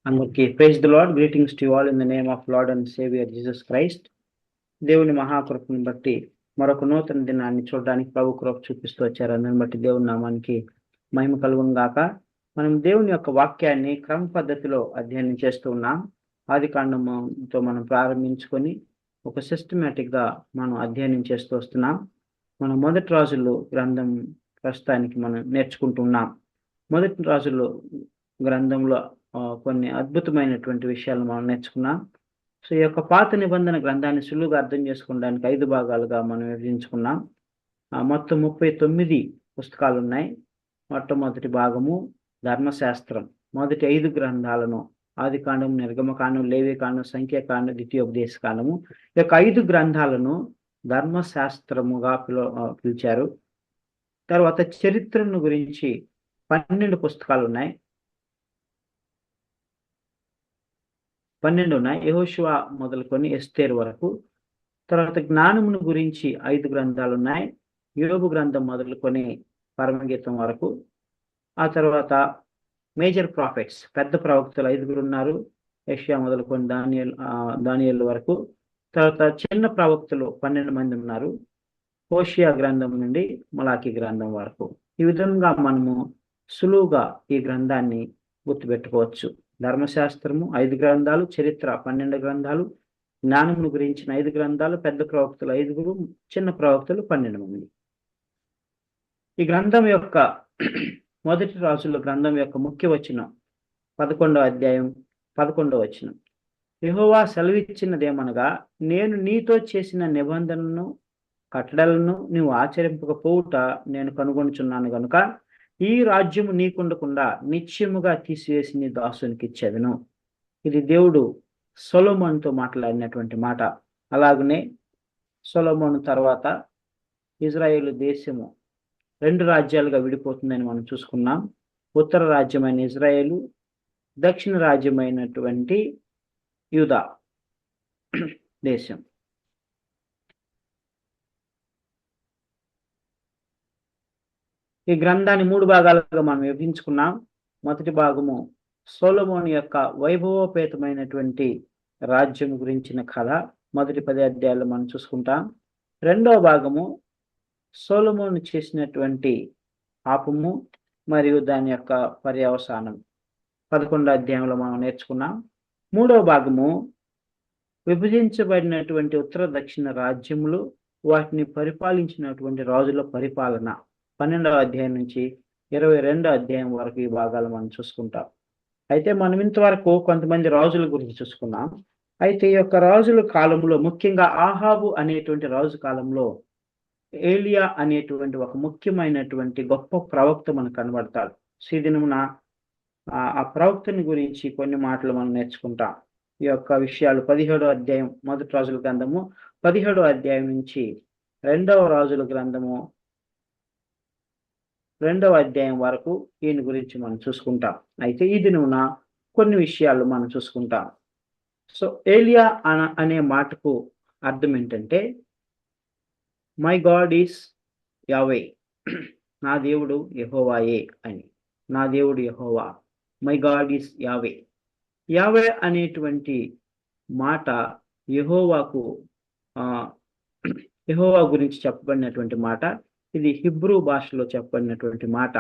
అందరికీ praise the Lord. Greetings to all in the name of Lord and Saviour Jesus Christ. దేవుని మహాకృపను బట్టి మరొక నూతన దినాన్ని చూడడానికి ప్రభు కృప చూపిస్తూ వచ్చారు. అందుని బట్టి దేవుని నామానికి మహిమ కలుగును గాక. మనం దేవుని యొక్క వాక్యాన్ని క్రమ పద్ధతిలో అధ్యయనం చేస్తూ ఉన్నాం. ఆది కాండంతో మనం ప్రారంభించుకొని ఒక సిస్టమేటిక్ గా మనం అధ్యయనం చేస్తూ వస్తున్నాం. మనం మొదటి రాజులు గ్రంథం ప్రస్తుతానికి మనం నేర్చుకుంటున్నాం. మొదటి రాజులు గ్రంథంలో కొన్ని అద్భుతమైనటువంటి విషయాలు మనం నేర్చుకున్నాం. సో ఈ యొక్క పాత నిబంధన గ్రంథాన్ని సులువుగా అర్థం చేసుకోవడానికి 5 భాగాలుగా మనం విభజించుకున్నాం. మొత్తం 39 పుస్తకాలు ఉన్నాయి. మొట్టమొదటి భాగము ధర్మశాస్త్రం. మొదటి 5 గ్రంథాలను ఆదికాండం, నిర్గమకాండం, లేవికాండం, సంఖ్యాకాండం, ద్వితీయోపదేశకాండము, ఈ యొక్క 5 గ్రంథాలను ధర్మశాస్త్రముగా పిలిచారు. తర్వాత చరిత్రను గురించి 12 పుస్తకాలు ఉన్నాయి. 12 ఉన్నాయి, యెహోషువ మొదలుకొని ఎస్తేరు వరకు. తర్వాత జ్ఞానమును గురించి 5 గ్రంథాలు ఉన్నాయి, యోబు గ్రంథం మొదలుకొని పరమగీతం వరకు. ఆ తర్వాత మేజర్ ప్రాఫిట్స్, పెద్ద ప్రవక్తలు 5 ఉన్నారు, యెషయా మొదలుకొని దానియేలు వరకు. తర్వాత చిన్న ప్రవక్తలు 12 మంది ఉన్నారు, హోషియా గ్రంథం నుండి మలాకి గ్రంథం వరకు. ఈ విధంగా మనము సులువుగా ఈ గ్రంథాన్ని గుర్తుపెట్టుకోవచ్చు. ధర్మశాస్త్రము 5 గ్రంథాలు, చరిత్ర 12 గ్రంథాలు, జ్ఞానమును గురించిన 5 గ్రంథాలు, పెద్ద ప్రవక్తలు 5, చిన్న ప్రవక్తలు 12 మంది. ఈ గ్రంథం యొక్క మొదటి రాజుల గ్రంథం యొక్క ముఖ్య వచనం 11వ అధ్యాయం 11వ వచనం. యెహోవా సెలవిచ్చినదేమనగా, నేను నీతో చేసిన నిబంధనను కట్టడలను నీవు ఆచరింపకపోవుట నేను కనుగొనుచున్నాను గనుక ఈ రాజ్యము నీకుండకుండా నిత్యముగా తీసివేసి నీ దాసునికి ఇచ్చేదను. ఇది దేవుడు సొలొమోనుతో మాట్లాడినటువంటి మాట. అలాగనే సొలొమోను తర్వాత ఇజ్రాయేలు దేశము 2 రాజ్యాలుగా విడిపోతుందని మనం చూసుకున్నాం. ఉత్తర రాజ్యమైన ఇజ్రాయేలు, దక్షిణ రాజ్యమైనటువంటి యూదా దేశం. ఈ గ్రంథాన్ని 3 భాగాలుగా మనం విభజించుకున్నాం. మొదటి భాగము సొలొమోను యొక్క వైభవోపేతమైనటువంటి రాజ్యం గురించిన కథ, మొదటి 10 అధ్యాయాలు మనం చూసుకుంటాం. రెండవ భాగము సొలొమోను చేసినటువంటి పాపము మరియు దాని యొక్క పర్యవసానం, 11వ అధ్యాయంలో మనం నేర్చుకున్నాం. మూడవ భాగము విభజించబడినటువంటి ఉత్తర దక్షిణ రాజ్యములు, వాటిని పరిపాలించినటువంటి రాజుల పరిపాలన, 12వ అధ్యాయం నుంచి 22వ అధ్యాయం వరకు ఈ భాగాలు మనం చూసుకుంటాం. అయితే మనం ఇంతవరకు కొంతమంది రాజుల గురించి చూసుకున్నాం. అయితే ఈ యొక్క రాజుల కాలంలో, ముఖ్యంగా ఆహాబు అనేటువంటి రాజు కాలంలో ఏలియా అనేటువంటి ఒక ముఖ్యమైనటువంటి గొప్ప ప్రవక్త మనకు కనబడతాడు. ఈ దినమున ఆ ప్రవక్తని గురించి కొన్ని మాటలు మనం నేర్చుకుంటాం. ఈ యొక్క విషయాలు 17వ అధ్యాయం మొదటి రాజుల గ్రంథము 17వ అధ్యాయం నుంచి 2వ రాజుల గ్రంథము 2వ అధ్యాయం వరకు ఈయన గురించి మనం చూసుకుంటాం. అయితే ఈ దినమున కొన్ని విషయాలు మనం చూసుకుంటాం. సో ఏలియా అనే మాటకు అర్థం ఏంటంటే, మై గాడ్ ఈస్ యావే, నా దేవుడు యెహోవాయే అని. నా దేవుడు యెహోవా, మై గాడ్ ఈస్ యావే. యావే అనేటువంటి మాట యెహోవా గురించి చెప్పబడినటువంటి మాట. ఇది హిబ్రూ భాషలో చెప్పబడినటువంటి మాట.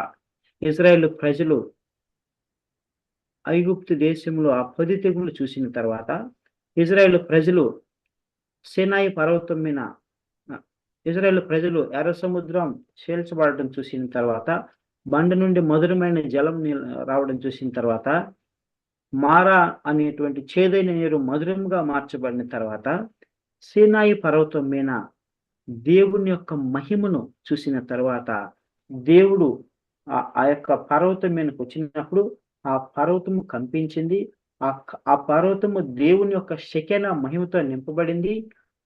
ఇజ్రాయేలు ప్రజలు ఐగుప్తు దేశంలో ఆ 10 తెగులు చూసిన తర్వాత, ఇజ్రాయేలు ప్రజలు సీనాయి పర్వతం మీద, ఇజ్రాయేలు ప్రజలు ఎర్ర సముద్రం చీల్చబడటం చూసిన తర్వాత, బండ నుండి మధురమైన జలం రావడం చూసిన తర్వాత, మారా అనేటువంటి చేదైన నీరు మధురంగా మార్చబడిన తర్వాత, సీనాయి పర్వతం మీద దేవుని యొక్క మహిమను చూసిన తర్వాత, దేవుడు ఆ యొక్క పర్వతం మీదకి వచ్చినప్పుడు ఆ పర్వతము కంపించింది. ఆ పర్వతము దేవుని యొక్క షెకెనా మహిమతో నింపబడింది.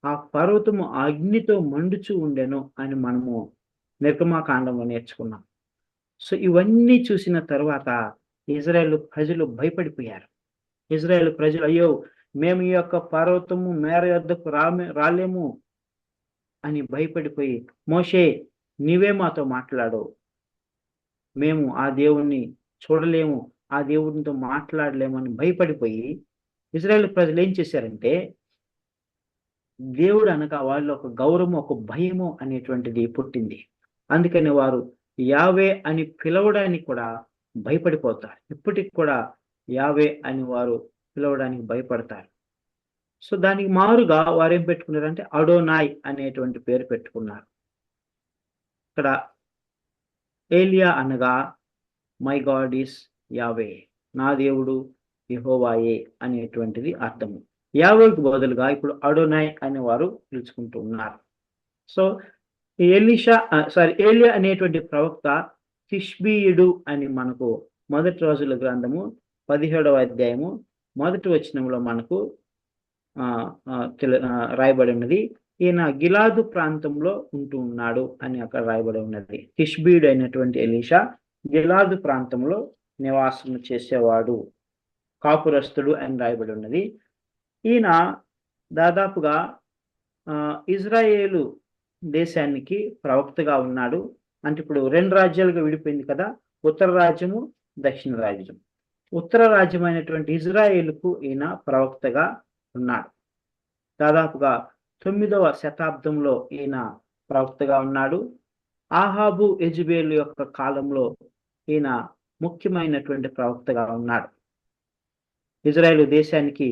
ఆ పర్వతము అగ్నితో మండుచూ ఉండెను అని మనము నిర్గమకాండంలో నేర్చుకున్నాం. సో ఇవన్నీ చూసిన తర్వాత ఇజ్రాయేలు ప్రజలు భయపడిపోయారు. ఇజ్రాయేలు ప్రజలు, అయ్యో మేము ఈ యొక్క పర్వతము మేర యొద్దకు రాలేము అని భయపడిపోయి, మోషే నీవే మాతో మాట్లాడు, మేము ఆ దేవుణ్ణి చూడలేము, ఆ దేవుడితో మాట్లాడలేమని భయపడిపోయి ఇజ్రాయేల్ ప్రజలు ఏం చేశారంటే, దేవుడు అనగా వాళ్ళు ఒక గౌరవము, ఒక భయము అనేటువంటిది పుట్టింది. అందుకని వారు యావే అని పిలవడానికి కూడా భయపడిపోతారు. ఇప్పటికి కూడా యావే అని వారు పిలవడానికి భయపడతారు. సో దానికి మారుగా వారేం పెట్టుకున్నారంటే అడోనాయ్ అనేటువంటి పేరు పెట్టుకున్నారు. ఇక్కడ ఏలియా అనగా మై గాడ్ ఈస్ యావే, నా దేవుడు యెహోవాయే అనేటువంటిది అర్థము. యావేకు బదులుగా ఇప్పుడు అడోనాయ్ అనే వారు పిలుచుకుంటూ ఉన్నారు. సో ఏలియా అనేటువంటి ప్రవక్త తిష్బీయుడు అని మనకు మొదటి రోజుల గ్రంథము 17వ అధ్యాయము మొదటి వచనంలో మనకు రాయబడి ఉన్నది. ఈయన గిలాదు ప్రాంతంలో ఉంటూ ఉన్నాడు అని అక్కడ రాయబడి ఉన్నది. తిష్బీయుడు అయినటువంటి ఎలీషా గిలాదు ప్రాంతంలో నివాసం చేసేవాడు, కాపురస్తుడు అని రాయబడి ఉన్నది. ఈయన దాదాపుగా ఇజ్రాయేలు దేశానికి ప్రవక్తగా ఉన్నాడు. అంటే ఇప్పుడు 2 రాజ్యాలుగా విడిపోయింది కదా, ఉత్తర రాజ్యము, దక్షిణ రాజ్యం. ఉత్తర రాజ్యం అయినటువంటి ఇజ్రాయేలుకు ఈయన ప్రవక్తగా ఉన్నాడు. దాదాపుగా 9వ శతాబ్దంలో ఈయన ప్రవక్తగా ఉన్నాడు. ఆహాబు యెజెబెలు యొక్క కాలంలో ఈయన ముఖ్యమైనటువంటి ప్రవక్తగా ఉన్నాడు. ఇజ్రాయేలు దేశానికి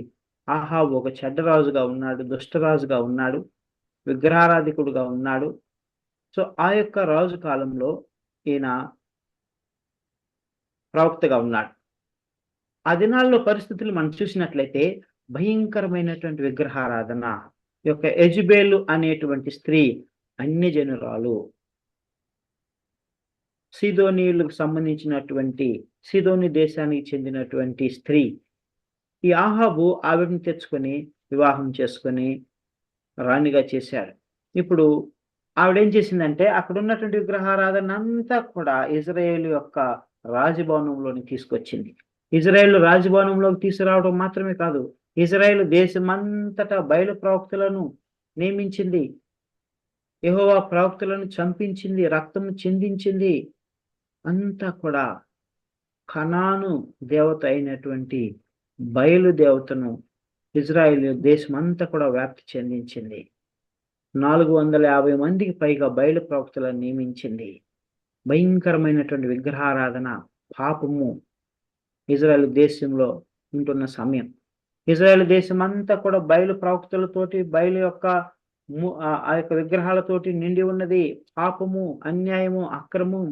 ఆహాబు ఒక చెడ్డరాజుగా ఉన్నాడు, దుష్టరాజుగా ఉన్నాడు, విగ్రహారాధికుడుగా ఉన్నాడు. సో ఆ యొక్క రాజు కాలంలో ఈయన ప్రవక్తగా ఉన్నాడు. ఆ దినాల్లో పరిస్థితులు మనం చూసినట్లయితే భయంకరమైనటువంటి విగ్రహారాధన. యొక్క యెజెబెలు అనేటువంటి స్త్రీ అన్యజనురాలు, సీదోనీయులకు సంబంధించినటువంటి సీదోని దేశానికి చెందినటువంటి స్త్రీ. ఈ ఆహాబు ఆవిడని తెచ్చుకొని వివాహం చేసుకొని రాణిగా చేశాడు. ఇప్పుడు ఆవిడేం చేసిందంటే అక్కడ ఉన్నటువంటి విగ్రహారాధన అంతా కూడా ఇజ్రాయేల్ యొక్క రాజభవనంలోని తీసుకొచ్చింది. ఇజ్రాయేల్ రాజభవనంలోకి తీసుకురావడం మాత్రమే కాదు, ఇజ్రాయేల్ దేశమంతటా బయలు ప్రవక్తలను నియమించింది, యెహోవా ప్రవక్తలను చంపించింది, రక్తము చిందించింది. అంతా కూడా కనాను దేవత అయినటువంటి బయలు దేవతను ఇజ్రాయేల్ దేశం అంతా కూడా వ్యాప్తి చెందించింది. 450 మందికి పైగా బయలు ప్రవక్తలను నియమించింది. భయంకరమైనటువంటి విగ్రహారాధన, పాపము ఇజ్రాయేల్ దేశంలో ఉంటున్న సమయం. ఇజ్రాయేల్ దేశం అంతా కూడా బయలు ప్రవక్తలతోటి, బయలు యొక్క ఆ యొక్క విగ్రహాలతోటి నిండి ఉన్నది. పాపము, అన్యాయము, అక్రమం.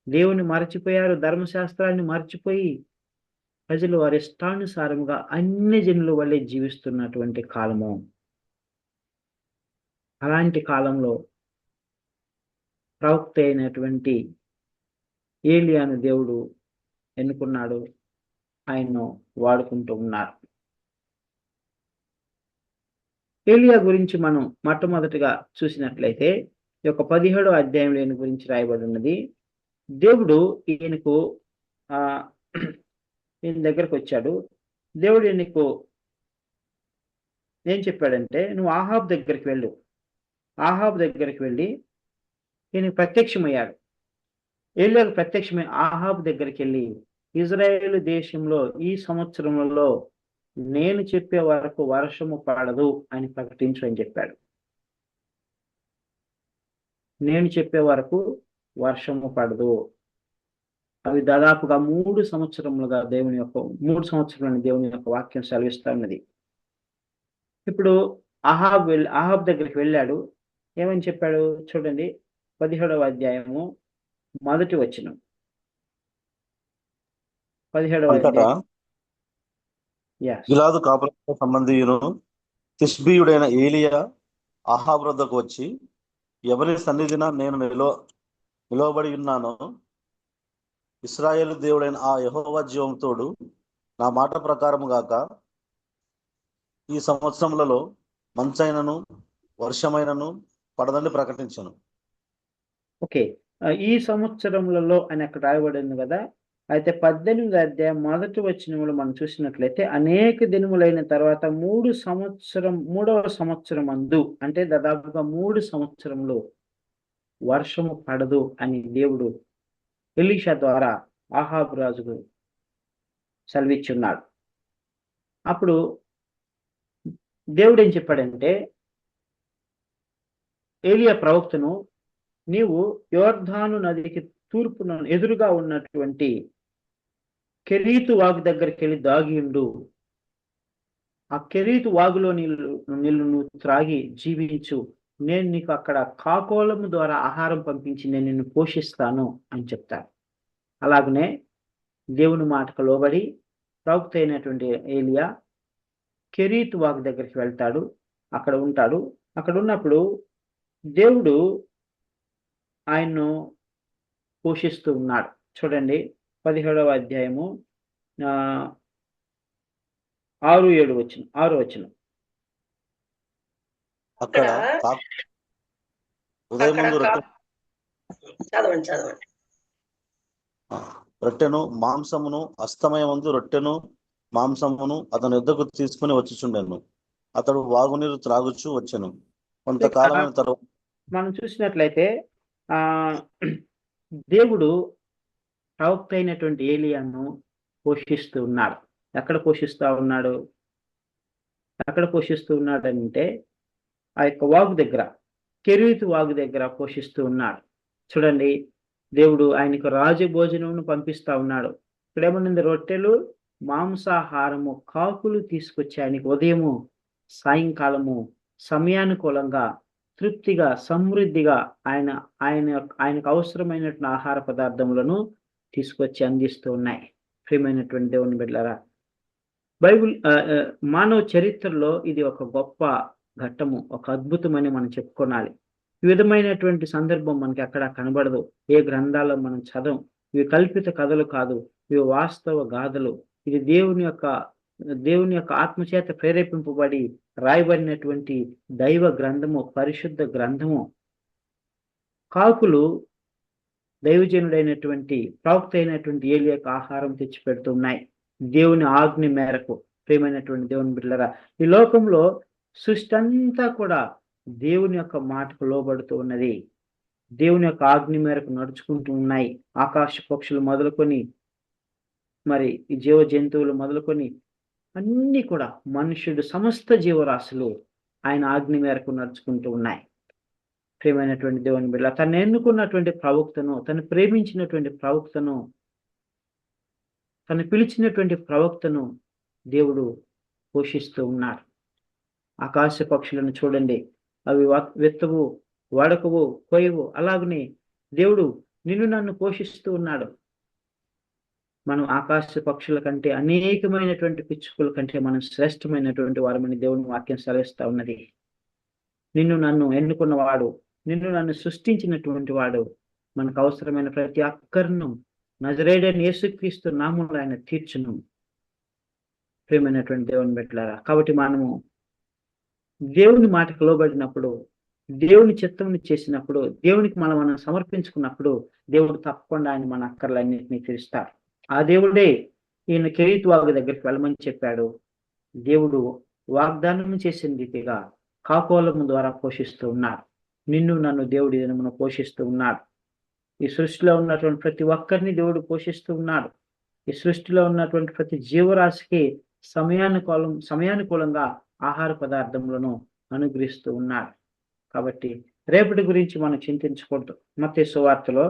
దేవుని మరచిపోయారు, ధర్మశాస్త్రాన్ని మర్చిపోయి ప్రజలు వారి ఇష్టానుసారముగా అన్ని జనుల వల్లే జీవిస్తున్నటువంటి కాలము. అలాంటి కాలంలో ప్రవక్త అయినటువంటి ఏలియాను దేవుడు ఎన్నుకున్నాడు, ఆయన్ను వాడుకుంటూ ఉన్నారు. ఏలియా గురించి మనం మొట్టమొదటిగా చూసినట్లయితే ఈ యొక్క 17వ అధ్యాయంలో ఈయన గురించి రాయబడి ఉన్నది. దేవుడు ఈయనకు ఈయన దగ్గరకు వచ్చాడు. దేవుడు ఈయనకు ఏం చెప్పాడంటే, నువ్వు ఆహాబ్ దగ్గరికి వెళ్ళు. ఆహాబ్ దగ్గరికి వెళ్ళి ఈయనకు ప్రత్యక్షమయ్యాడు. ఏలియాకు ప్రత్యక్షమై ఆహాబ్ దగ్గరికి వెళ్ళి, ఇజ్రాయేలు దేశంలో ఈ సంవత్సరంలో నేను చెప్పే వరకు వర్షము పడదు అని ప్రకటించు అని చెప్పాడు. నేను చెప్పే వరకు వర్షము పడదు. అవి దాదాపుగా 3 సంవత్సరములుగా 3 సంవత్సరాలని దేవుని యొక్క వాక్యం సెలవిస్తా ఉన్నది. ఇప్పుడు ఆహాబ్ దగ్గరికి వెళ్ళాడు. ఏమని చెప్పాడు చూడండి, 17వ అధ్యాయము మొదటి వచనం. 17వ అధ్యాయం. గిలాదు కాపురముతో సంబంధీయును తిష్బీయుడైన ఏలియా ఆహాబు వద్దకు వచ్చి, ఎవరి సన్నిధిన నేను నిలవబడి ఉన్నానో ఇశ్రాయేలు దేవుడైన ఆ యెహోవా జీవముతోడు నా మాట ప్రకారము గాక ఈ సంవత్సరములలో మంచైనను వర్షమైనను పడదని ప్రకటించను. ఓకే, ఈ సంవత్సరములలో అని అక్కడ రాయబడింది కదా. అయితే 18వ అధ్యాయం మొదటి వచనంలో మనం చూసినట్లయితే అనేక దినములైన తర్వాత 3వ సంవత్సరం అందు, అంటే దాదాపుగా 3 సంవత్సరములు వర్షము పడదు అని దేవుడు ఎలీషా ద్వారా ఆహాబు రాజుకు సెలవిచ్చున్నాడు. అప్పుడు దేవుడు ఏం చెప్పాడంటే, ఏలియా ప్రవక్తను, నీవు యోర్ధాను నదికి తూర్పున ఎదురుగా ఉన్నటువంటి కెరీతు వాగు దగ్గరికి వెళ్ళి దాగి ఉండు. ఆ కెరీతు వాగులో నీళ్లు నువ్వు త్రాగి జీవించు. నేను నీకు అక్కడ కాకోలము ద్వారా ఆహారం పంపించి నేను నిన్ను పోషిస్తాను అని చెప్తాను. అలాగనే దేవుని మాటకు లోబడి ప్రవక్త అయినటువంటి ఏలియా కెరీతు వాగు దగ్గరికి వెళ్తాడు. అక్కడ ఉంటాడు. అక్కడ ఉన్నప్పుడు దేవుడు ఆయన్ను పోషిస్తూ ఉన్నాడు. చూడండి 17వ అధ్యాయము 6-7 వచనం. 6వ వచనం. అక్కడ ఉదయమందు చదవండి. రొట్టెను మాంసమును అస్తమయమందు రొట్టెను మాంసమును అతని యుద్ధకు తీసుకుని వచ్చుచుండెను. అతడు వాగునీరు త్రాగుచు వచ్చెను. కొంతకాలమైన తర్వాత మనం చూసినట్లయితే దేవుడు ప్రవక్త అయినటువంటి ఏలియాను పోషిస్తూ ఉన్నాడు. ఎక్కడ పోషిస్తూ ఉన్నాడంటే ఆ యొక్క వాగు దగ్గర, కెరీతు వాగు దగ్గర పోషిస్తూ ఉన్నాడు. చూడండి, దేవుడు ఆయనకు రాజభోజనమును పంపిస్తా ఉన్నాడు. ఇక్కడ ఏమన్నది? రొట్టెలు మాంసాహారము కాకులు తీసుకొచ్చి ఆయనకు ఉదయము సాయంకాలము సమయానుకూలంగా తృప్తిగా సమృద్ధిగా ఆయనకు అవసరమైనటువంటి ఆహార పదార్థములను తీసుకొచ్చి అందిస్తూ ఉన్నాయి. ప్రియమైనటువంటి దేవుని బిడ్డలారా, బైబిల్ మానవ చరిత్రలో ఇది ఒక గొప్ప ఘట్టము, ఒక అద్భుతమని మనం చెప్పుకోవాలి. ఈ విధమైనటువంటి సందర్భం మనకి ఎక్కడా కనబడదు. ఏ గ్రంథాల్లో మనం చదవం. ఇవి కల్పిత కథలు కాదు, ఇవి వాస్తవ గాథలు. ఇది దేవుని యొక్క ఆత్మచేత ప్రేరేపింపబడి రాయబడినటువంటి దైవ గ్రంథము, పరిశుద్ధ గ్రంథము. కాకులు దైవజనుడైనటువంటి ప్రవక్త అయినటువంటి ఏలియాకు ఆహారం తెచ్చి పెడుతున్నాయి దేవుని ఆజ్ఞ మేరకు. ప్రియమైనటువంటి దేవుని బిడ్డలారా, ఈ లోకంలో సృష్టి అంతా కూడా దేవుని యొక్క మాటకు లోబడుతూ ఉన్నది. దేవుని యొక్క ఆజ్ఞ మేరకు నడుచుకుంటూ ఉన్నాయి. ఆకాశ పక్షులు మొదలుకొని, మరి ఈ జీవ జంతువులు మొదలుకొని అన్ని కూడా, మనుషుడు సమస్త జీవరాశులు ఆయన ఆజ్ఞ మేరకు నడుచుకుంటూ ఉన్నాయి. ప్రియమైనటువంటి దేవుని బిడ్డ, తను ఎన్నుకున్నటువంటి ప్రవక్తను, తను ప్రేమించినటువంటి ప్రవక్తను, తను పిలిచినటువంటి ప్రవక్తను దేవుడు పోషిస్తూ ఉన్నాడు. ఆకాశ పక్షులను చూడండి, అవి విత్తవు, వడకవు, కోయవు. అలాగనే దేవుడు నిన్ను నన్ను పోషిస్తూ ఉన్నాడు. మనం ఆకాశ పక్షుల కంటే, అనేకమైనటువంటి పిచ్చుకల కంటే మనం శ్రేష్టమైనటువంటి వారమని దేవుని వాక్యం సెలవిస్తా ఉన్నది. నిన్ను నన్ను ఎన్నుకున్నవాడు, నిన్ను నన్ను సృష్టించినటువంటి వాడు మనకు అవసరమైన ప్రతి అక్కర్ను నజరేయుడైన యేసుక్రీస్తు నామములో ఆయన తీర్చును. ప్రియమైనటువంటి దేవుని బిడ్డలారా, కాబట్టి మనము దేవుని మాటకు లోబడినప్పుడు, దేవుని చిత్తమును చేసినప్పుడు, దేవునికి మనం సమర్పించుకున్నప్పుడు దేవుడు తప్పకుండా ఆయన మన అక్కర్లన్నింటినీ తీరుస్తాడు. ఆ దేవుడే ఈయన కెరీతు వాగు దగ్గరికి వెళ్ళమని చెప్పాడు. దేవుడు వాగ్దానం చేసిన రీతిగా కాకోలము ద్వారా పోషిస్తూ ఉన్నాడు. నిన్ను నన్ను దేవుడి దినమును పోషిస్తూ ఉన్నాడు. ఈ సృష్టిలో ఉన్నటువంటి ప్రతి ఒక్కరిని పోషిస్తూ ఉన్నాడు. ఈ సృష్టిలో ఉన్నటువంటి ప్రతి జీవరాశికి సమయానుకూలంగా ఆహార పదార్థములను అనుగ్రహిస్తూ ఉన్నాడు. కాబట్టి రేపటి గురించి మనం చింతించకూడదు. మత్తయి సువార్తలో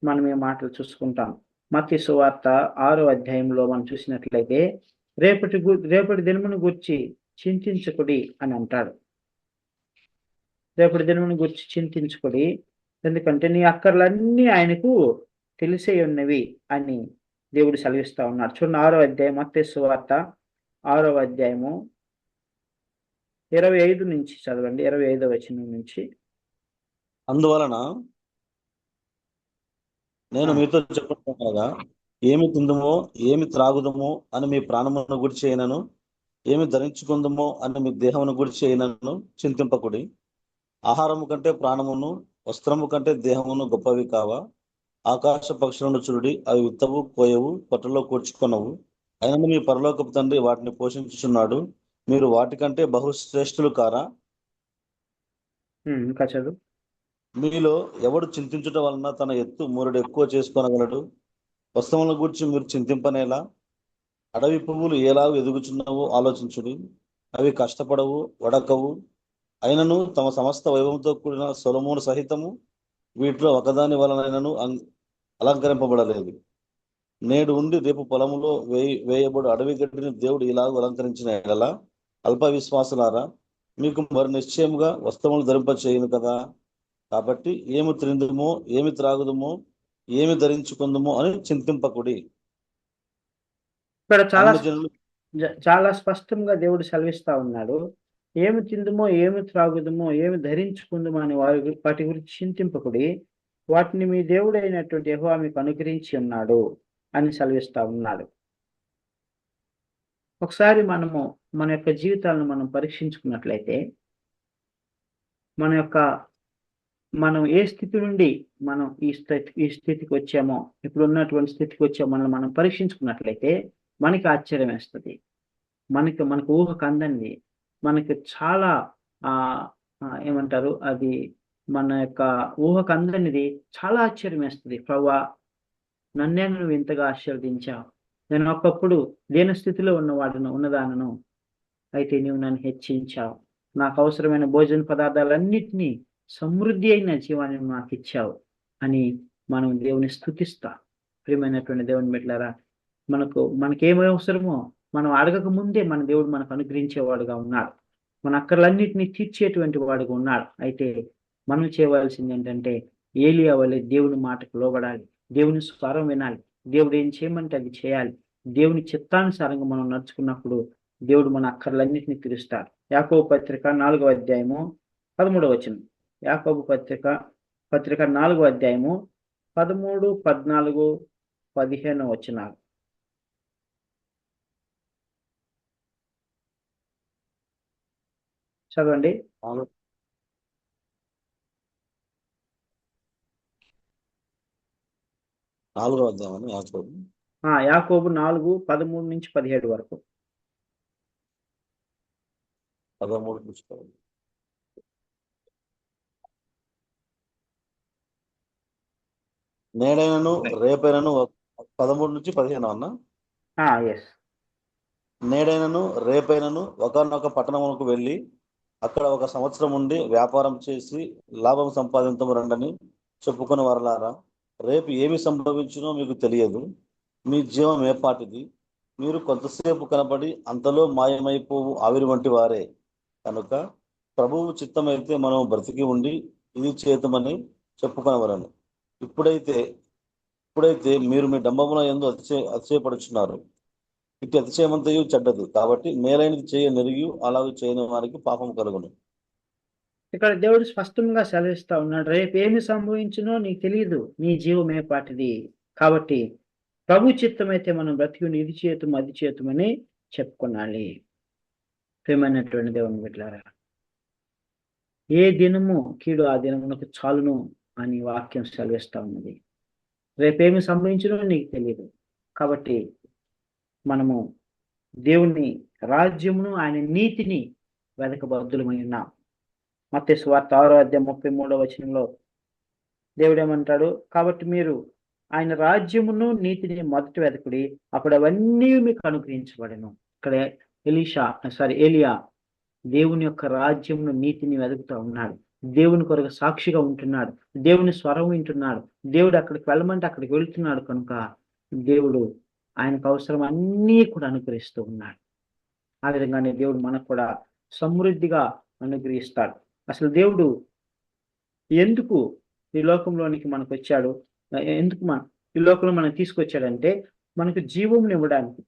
మనం ఈ మాటలు చూసుకుంటాం. మత్తయి సువార్త 6వ అధ్యాయంలో మనం చూసినట్లయితే రేపటి దినమును గురించి చింతించకుడి అని అంటాడు. రేపటి దినమును గురించి చింతించకుడి, ఎందుకంటే నీ అక్కర్లన్నీ ఆయనకు తెలిసే ఉన్నవి అని దేవుడు సెలవిస్తా ఉన్నాడు. చూడండి 6వ అధ్యాయం, మత్తయి సువార్త 6వ అధ్యాయము 25 నుంచి చదవండి. 25వ వచనం నుంచి. అందువలన నేను మీతో చెప్పగా, ఏమి తిందుమో ఏమి త్రాగుదమో అని మీ ప్రాణమును గురించి అయినను, ఏమి ధరించుకుందుమో అని మీ దేహమును గురించి అయినను చింతింపకుడి. ఆహారము కంటే ప్రాణమును, వస్త్రము కంటే దేహమును గొప్పవి కావా? ఆకాశ పక్షులను చూడుడి, అవి విత్తవు, కోయవు, పొట్టలో కూర్చుకొనవు, అయినను మీ పరలోకపు తండ్రి వాటిని పోషించుచున్నాడు. మీరు వాటికంటే బహుశ్రేష్ఠులు కారా? ఇంకా చదువు. మీలో ఎవడు చింతించుట వలన తన ఎత్తు మూరెడు ఎక్కువ చేసుకొనగలడు? వస్త్రముల గురించి మీరు చింతింపనేలా? అడవి పువ్వులు ఎలాగూ ఎదుగుచున్నావో ఆలోచించుడి. అవి కష్టపడవు, వడకవు. అయినను తమ సమస్త వైభవంతో కూడిన సొలొమోను సహితము వీటిలో ఒకదాని వలనైనను అలంకరింపబడలేదు. నేడు ఉండి రేపు పొలములో వేయబడు అడవి గడ్డిని దేవుడు ఇలాగూ అలంకరించిన ఎడల అల్ప విశ్వాసులారా, మీకు మరి నిశ్చయముగా వస్త్రములు ధరింప చేయను కదా. కాబట్టి ఏమి తిందుమో, ఏమి త్రాగుదుమో, ఏమి ధరించుకుందుమో అని చింతింపకుడి. ఇక్కడ అన్ని జనులు చాలా స్పష్టంగా దేవుడు సెలవిస్తా ఉన్నాడు. ఏమి తిందుమో, ఏమి త్రాగుదుమో, ఏమి ధరించుకుందుమో అని వాటి గురించి చింతింపకుడి. వాటిని మీ దేవుడైనటువంటి యెహోవా మీకు అనుగ్రహించి ఉన్నాడు అని సెలవిస్తా ఉన్నాడు. ఒకసారి మనము మన యొక్క జీవితాలను మనం పరీక్షించుకున్నట్లయితే, మనం ఏ స్థితి నుండి మనం ఈ స్థితికి వచ్చామో, ఇప్పుడు ఉన్నటువంటి స్థితికి వచ్చామో మనం పరీక్షించుకున్నట్లయితే మనకి ఆశ్చర్యం వేస్తుంది. మనకు ఊహకు అందంది, మనకి చాలా ఏమంటారు, అది మన యొక్క ఊహకు అందనిది చాలా ఆశ్చర్యం వేస్తుంది. ప్రభువా, నన్నే నువ్వు ఇంతగా ఆశీర్వదించావు. నేను ఒకప్పుడు దేని స్థితిలో ఉన్నదానను, అయితే నీవు నన్ను హెచ్చించావు. నాకు అవసరమైన భోజన పదార్థాలన్నిటినీ, సమృద్ధి అయిన జీవాన్ని నాకు ఇచ్చావు అని మనం దేవుని స్తుతిస్తాం. ప్రియమైనటువంటి దేవుని బిడ్డలారా, మనకేమి అవసరమో మనం అడగక ముందే మన దేవుడు మనకు అనుగ్రహించేవాడుగా ఉన్నాడు. మన అక్కర్లన్నిటినీ తీర్చేటువంటి వాడుగా ఉన్నాడు. అయితే మనం చేయవలసింది ఏంటంటే, ఏలియా వలె దేవుని మాటకు లోబడాలి, దేవుని స్వరం వినాలి, దేవుడు ఏం చేయమంటే అది చేయాలి. దేవుని చిత్తానుసారంగా మనం నడుచుకున్నప్పుడు దేవుడు మన అక్కర్లన్నిటినీ తీరుస్తాడు. యాకోబు పత్రిక 4వ అధ్యాయము 13వ వచనం. యాకోబు పత్రిక 4వ అధ్యాయము 13, 14, 15 వచనాలు. చదవండి. 4వ అధ్యాయం యాకోబు. యాకోబు 4, 13 నుంచి 17 వరకు. 13 చూసుకోవాలి. నేడైనను రేపైనను 13 నుంచి 15 అన్నా. ఎస్. నేడైనను రేపైనను ఒకనొక పట్టణమునకు వెళ్ళి అక్కడ 1 సంవత్సరం ఉండి వ్యాపారం చేసి లాభం సంపాదించము రండని చెప్పుకుని వరలారా. రేపు ఏమి సంభవించునో మీకు తెలియదు. మీ జీవం ఏపాటిది. మీరు కొంతసేపు కనబడి అంతలో మాయమైపోవు ఆవిరి వంటి వారే. కనుక ప్రభువు చిత్తమైతే మనం బ్రతికి ఉండి ఇది చేతమని చెప్పుకొనవలను. ఇప్పుడైతే మీరు మీ డంబమున యందు అతిశయపడుచున్నారు. ఇటు అతిశయమంతయు చెడ్డది. కాబట్టి మేలైనది చేయ నెరిగి అలాగూ చేయని వారికి పాపం కలుగును. ఇక్కడ దేవుడు స్పష్టంగా సెలవిస్తా ఉన్నాడు, రేపు ఏమి సంభవించునో నీకు తెలియదు, నీ జీవం ఏపాటిది. కాబట్టి ప్రభు చిత్తమైతే మనం బ్రతికి ఇది చేతుము అది చేతుమని చెప్పుకోనాలి. ప్రియమైనటువంటి దేవుని బిడ్డలారా, ఏ దినము కీడు ఆ దినమునకు చాలును అని వాక్యం సెలవిస్తా ఉన్నది. రేపేమి సంభవించునో నీకు తెలియదు. కాబట్టి మనము దేవుని రాజ్యమును, ఆయన నీతిని వెదకబద్దులమై ఉన్నాం. మత్తయి సువార్త 6వ అధ్యాయం 33వ వచనంలో దేవుడు ఏమంటాడు, కాబట్టి మీరు ఆయన రాజ్యమును నీతిని మొదట వెదకుడి, అప్పుడు అవన్నీ మీకు అనుగ్రహించబడను. ఇక్కడ ఏలియా దేవుని యొక్క రాజ్యమును నీతిని వెతుకుతూ ఉన్నాడు. దేవుని కొరకు సాక్షిగా ఉంటున్నాడు, దేవుని స్వరం వింటున్నాడు. దేవుడు అక్కడికి వెళ్ళమంటే అక్కడికి వెళ్తున్నాడు. కనుక దేవుడు ఆయనకు అవసరం అన్నీ కూడా అనుగ్రహిస్తూ ఉన్నాడు. ఆ విధంగానే దేవుడు మనకు కూడా సమృద్ధిగా అనుగ్రహిస్తాడు. అసలు దేవుడు ఎందుకు ఈ లోకంలోనికి మనకు వచ్చాడు, ఎందుకు ఈ లోకంలో మనం తీసుకొచ్చాడంటే మనకు జీవం ఇవ్వడానికి.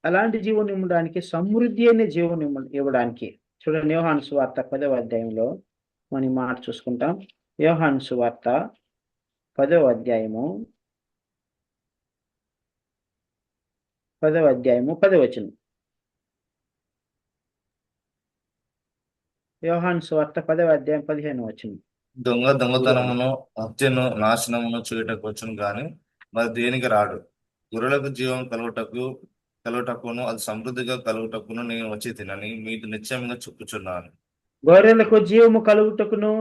అలాంటి జీవం ఇవ్వడానికి, సమృద్ధి అనే జీవం ఇవ్వడానికి. చూడండి, యోహాను సువార్త 10వ అధ్యాయంలో మనం ఈ మాట చూసుకుంటాం. యోహాను సువార్త 10వ అధ్యాయము 10వ వచనం. యోహాను సువార్త 10వ అధ్యాయం 15వ వచనం. దొంగతనమును హత్యను నాశనమును చేయటకు వచ్చును గాని మరి దేనికి రాడు. గొర్రెలకు జీవం కలుగుటకును అది సమృద్ధిగా కలుగుటకును నేను వచ్చి తినని మీకు నిశ్చయంగా చెప్పుచున్నాను. గొర్రెలకు జీవము కలుగుటకును